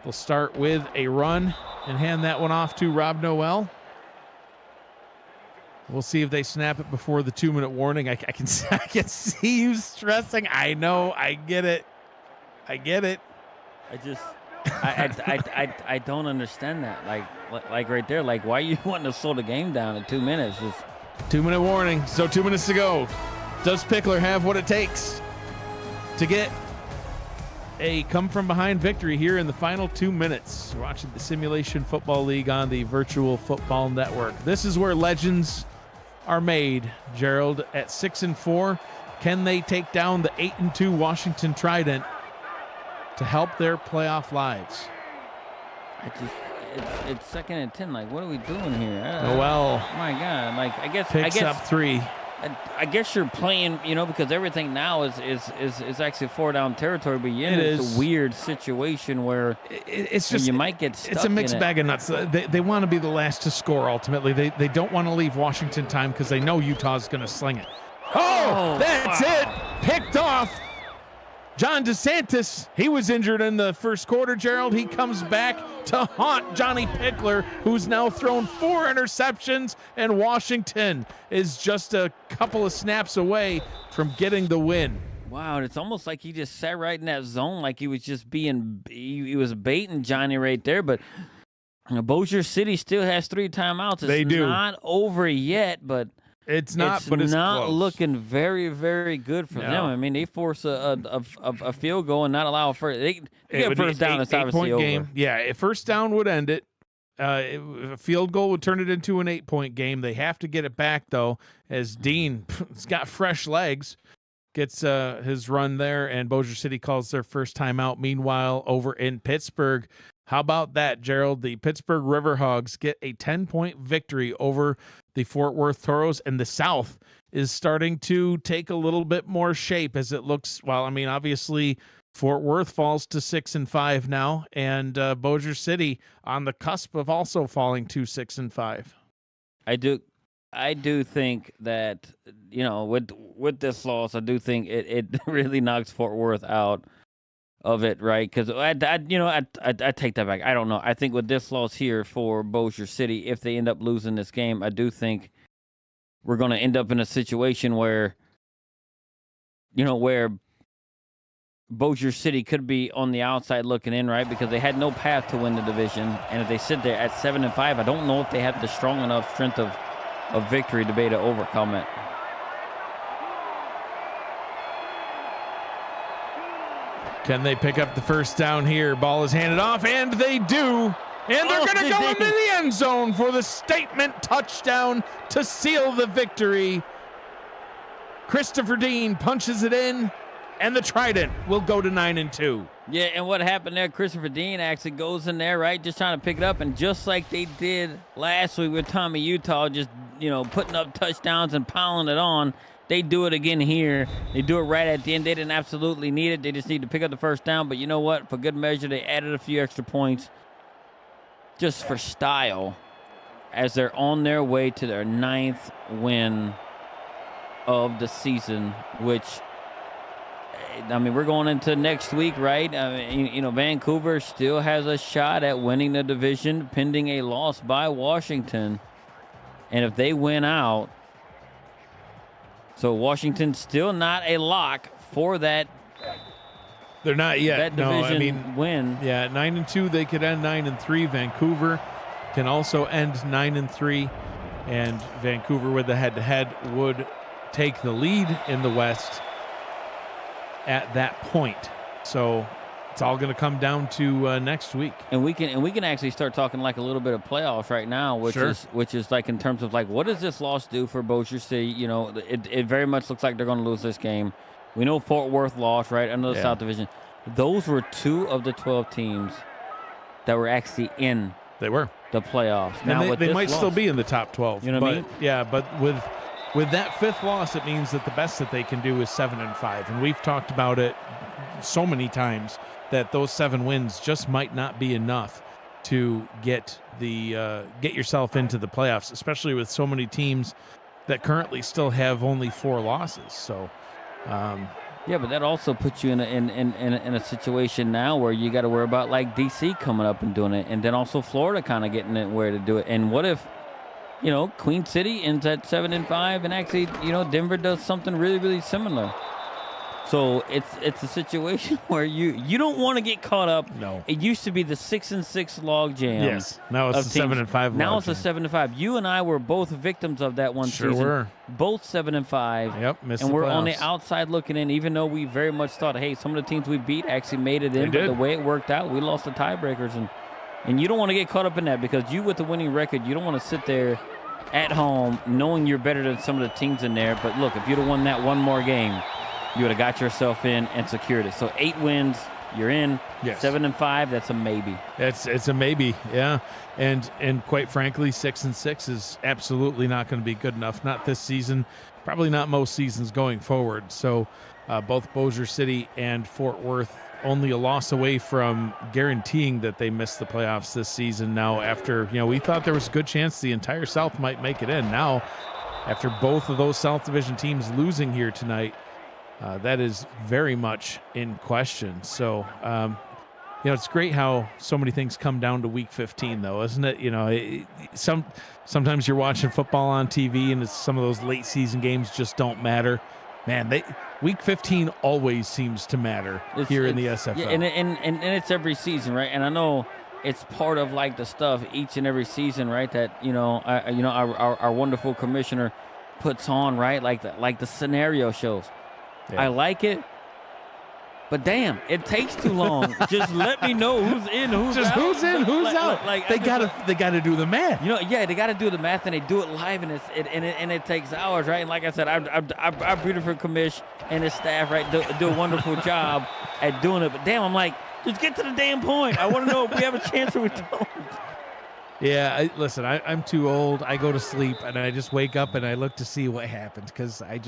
They'll start with a run and hand that one off to Rob Noel. We'll see if they snap it before the 2-minute warning. I can see you stressing. I know. I get it. I don't understand that. Like right there. Like, why are you wanting to slow the game down in 2 minutes? Just 2-minute warning. So 2 minutes to go. Does Pickler have what it takes to get a come-from-behind victory here in the final 2 minutes? We're watching the Simulation Football League on the Virtual Football Network. This is where legends are made, Gerald. At 6-4, can they take down the 8-2 Washington Trident to help their playoff lives? It's 2nd and 10. Like, what are we doing here? Noel. My God. Like, I guess picks up 3. I guess you're playing, because everything now is actually 4-down territory, but it's a weird situation where it's just you might get stuck. It's a mixed bag of nuts. They want to be the last to score ultimately. They don't want to leave Washington time because they know Utah's going to sling it. Oh, that's it. Picked off. John DeSantis, he was injured in the first quarter, Gerald. He comes back to haunt Johnny Pickler, who's now thrown 4 interceptions, and Washington is just a couple of snaps away from getting the win. Wow, it's almost like he just sat right in that zone, like he was just he was baiting Johnny right there. But Bossier City still has 3 timeouts. It's not over yet, but it's not close. Looking very, very good for them. I mean, they force a field goal and not allow they get first down. It's obviously over. Game. Yeah, a first down would end it. A field goal would turn it into an 8-point game. They have to get it back, though, as Dean has got fresh legs, gets his run there, and Bojer City calls their first timeout. Meanwhile, over in Pittsburgh, how about that, Gerald? The Pittsburgh Riverhogs get a 10-point victory over the Fort Worth Toros, and the South is starting to take a little bit more shape as it looks. Well, I mean, obviously, Fort Worth falls to 6-5 now, and Bojer City on the cusp of also falling to 6-5. I do think that, with this loss, I do think it really knocks Fort Worth out of it, right? Because I take that back. I don't know. I think with this loss here for Bossier City, if they end up losing this game, I do think we're going to end up in a situation where, where Bossier City could be on the outside looking in, right? Because they had no path to win the division, and if they sit there at 7-5, I don't know if they have the strong enough strength of victory to be able to overcome it. Can they pick up the first down here? Ball is handed off, and they do. And they're going to go into the end zone for the statement touchdown to seal the victory. Christopher Dean punches it in, and the Trident will go to 9-2. Yeah, and what happened there, Christopher Dean actually goes in there, right, just trying to pick it up, and just like they did last week with Tommy Utah, just, putting up touchdowns and piling it on, they do it again here. They do it right at the end. They didn't absolutely need it. They just need to pick up the first down. But you know what? For good measure, they added a few extra points just for style as they're on their way to their 9th win of the season, which, I mean, we're going into next week, right? I mean, Vancouver still has a shot at winning the division pending a loss by Washington. And if they win out, so Washington's still not a lock for that. They're not yet. That division win. Yeah, 9-2, they could end 9-3. Vancouver can also end 9-3, and Vancouver with the head-to-head would take the lead in the West at that point. So it's all going to come down to next week. And we can actually start talking like a little bit of playoffs right now, which is like in terms of like, what does this loss do for Bossier City? It very much looks like they're going to lose this game. We know Fort Worth lost, right, under the South Division. Those were 2 of the 12 teams that were actually in They were. the playoffs. And Now they, with they this might loss, still be in the top 12. You know what I but, mean? Yeah, but with that fifth loss, it means that the best that they can do is 7-5. And we've talked about it so many times that those 7 wins just might not be enough to get yourself into the playoffs, especially with so many teams that currently still have only 4 losses. So, yeah, but that also puts you in a situation now where you got to worry about like DC coming up and doing it, and then also Florida kind of getting it where to do it. And what if, Queen City ends at 7-5, and actually, Denver does something really, really similar. So it's a situation where you don't want to get caught up. No. It used to be the 6-6 log jam. yes, now it's of the teams. 7-5. Now log it's a jam. 7-5. You and I were both victims of that one Sure season. were. Both 7-5. Yep, missed And the we're on the playoffs. outside looking in, even though we very much thought, hey, some of the teams we beat actually made it in. They But did. the way it worked out, we lost the tiebreakers. And you don't want to get caught up in that, because you with the winning record, you don't want to sit there at home knowing you're better than some of the teams in there. But look, if you'd have won that one more game, you would have got yourself in and secured it. So 8 wins, you're in. Yes. 7-5, that's a maybe. It's a maybe, yeah, and quite frankly, 6-6 is absolutely not going to be good enough. Not this season, probably not most seasons going forward. So, both Bojer City and Fort Worth only a loss away from guaranteeing that they miss the playoffs this season. Now, after we thought there was a good chance the entire South might make it in. Now, after both of those South Division teams losing here tonight, that is very much in question. So, it's great how so many things come down to Week 15, though, isn't it? Sometimes you're watching football on TV, and some of those late season games just don't matter. Man, Week 15 always seems to matter here in the SFL. Yeah, and it's every season, right? And I know it's part of like the stuff each and every season, right? That our wonderful commissioner puts on, right? Like the scenario shows. Yeah. I like it, but damn, it takes too long. Just let me know who's in, who's Just out. who's in, who's out. They gotta do the math. They got to do the math, and they do it live, and it takes hours, right? And like I said, our beautiful commish and his staff, right, do a wonderful job at doing it. But damn, I'm like, just get to the damn point. I want to know if we have a chance or we don't. Yeah, listen, I'm too old. I go to sleep and I just wake up and I look to see what happened because I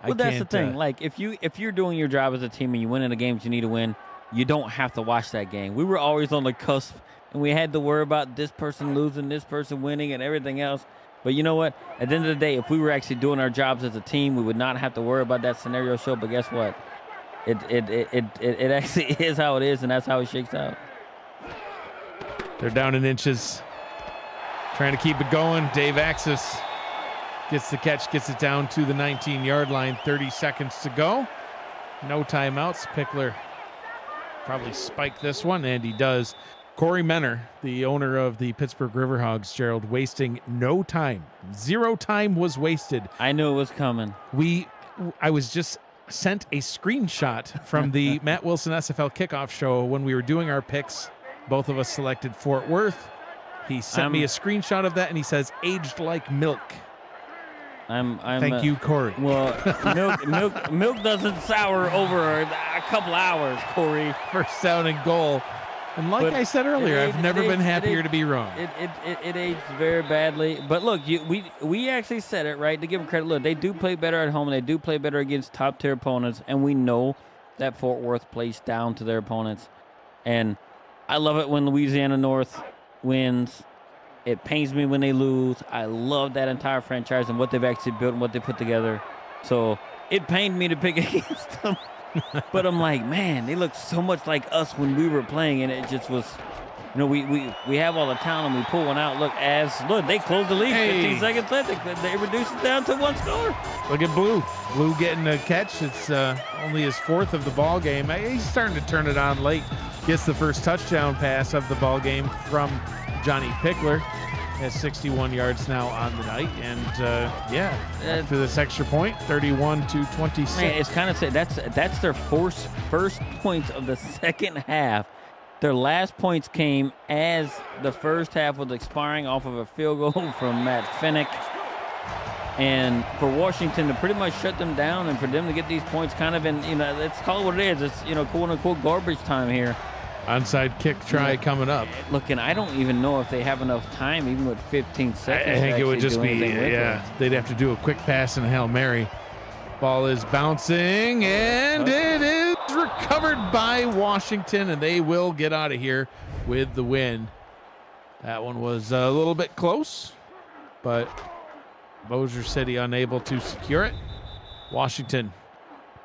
Well, that's the can't, thing. Like, if you're doing your job as a team and you win in the games you need to win, you don't have to watch that game. We were always on the cusp, and we had to worry about this person losing, this person winning, and everything else. But you know what? At the end of the day, if we were actually doing our jobs as a team, we would not have to worry about that scenario show. But guess what? It actually is how it is, and that's how it shakes out. They're down in inches, trying to keep it going. Dave Axis gets the catch, gets it down to the 19-yard line. 30 seconds to go. No timeouts. Pickler probably spiked this one, and he does. Corey Menner, the owner of the Pittsburgh Riverhogs, Gerald, wasting no time. 0 time was wasted. I knew it was coming. I was just sent a screenshot from the Matt Wilson SFL Kickoff show when we were doing our picks. Both of us selected Fort Worth. He sent me a screenshot of that, and he says, aged like milk. Thank you, Corey. Well, milk doesn't sour over a couple hours, Corey. First down and goal. And like I said earlier, I've never been happier to be wrong. It aged very badly. But look, we actually said it, right, to give them credit. Look, they do play better at home, and they do play better against top-tier opponents, and we know that Fort Worth plays down to their opponents. And I love it when Louisiana North wins. It pains me when they lose. I love that entire franchise and what they've actually built and what they put together. So it pained me to pick against them. But I'm like, man, they look so much like us when we were playing, and it just was, we have all the talent, and we pull one out. Look, they closed the lead. Hey. 15 seconds left. They reduced it down to 1 score. Look at Blue. Blue getting a catch. It's only his 4th of the ball game. He's starting to turn it on late. Gets the first touchdown pass of the ball game from Johnny Pickler. Has 61 yards now on the night, and after this extra point, 31-26. Man, it's kind of sad. That's their first points of the second half. Their last points came as the first half was expiring off of a field goal from Matt Finnick. And for Washington to pretty much shut them down, and for them to get these points kind of in, let's call it what it is. It's, quote unquote garbage time here. Onside kick try coming up. Look, and I don't even know if they have enough time, even with 15 seconds. I think to it would actually just do be, anything with it. they'd have to do a quick pass and a Hail Mary. Ball is bouncing, and it is recovered by Washington, and they will get out of here with the win. That one was a little bit close, but Bojer City unable to secure it. Washington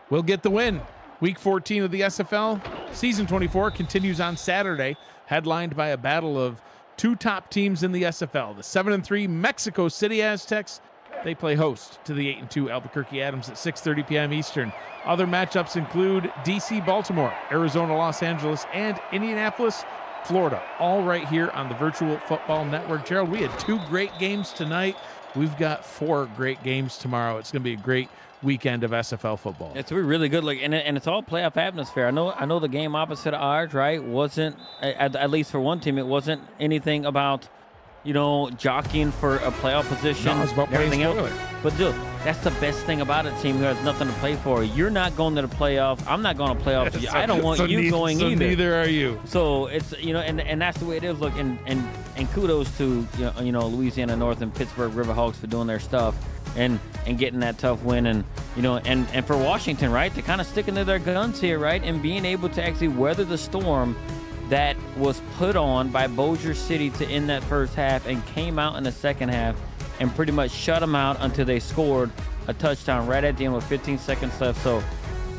will get the win. Week 14 of the SFL Season 24 continues on Saturday, headlined by a battle of two top teams in the SFL. The 7-3 Mexico City Aztecs, they play host to the 8-2 Albuquerque Adams at 6:30 p.m. Eastern. Other matchups include DC Baltimore, Arizona Los Angeles, and Indianapolis Florida, all right here on the Virtual Football Network. Gerald, we had 2 great games tonight. We've got 4 great games tomorrow. It's going to be a great weekend of SFL football. It's really good. Like, and it's all playoff atmosphere. I know the game opposite of ours, right? Wasn't at least for one team, it wasn't anything about, jockeying for a playoff position. No, it's about everything playing else. spoiler. But dude, that's the best thing about a team who has nothing to play for. You're not going to the playoff. I'm not going to playoffs. I don't want you going either. Neither are you. So it's and that's the way it is. Look, and kudos to Louisiana North and Pittsburgh Riverhawks for doing their stuff and getting that tough win, and and for Washington, right, to kind of sticking to their guns here, right, and being able to actually weather the storm that was put on by Bojer City to end that first half, and came out in the second half and pretty much shut them out until they scored a touchdown right at the end with 15 seconds left. So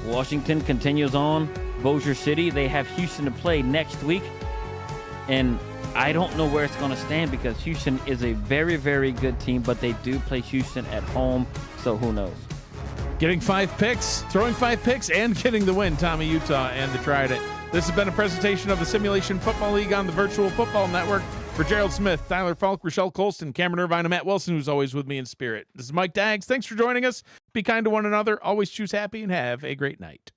Washington continues on. Bojer City, they have Houston to play next week, and I don't know where it's going to stand because Houston is a very, very good team, but they do play Houston at home, so who knows? Getting 5 picks, throwing 5 picks, and getting the win, Tommy Utah and the Trident. This has been a presentation of the Simulation Football League on the Virtual Football Network. For Gerald Smith, Tyler Falk, Rochelle Colston, Cameron Irvine, and Matt Wilson, who's always with me in spirit. This is Mike Daggs. Thanks for joining us. Be kind to one another. Always choose happy and have a great night.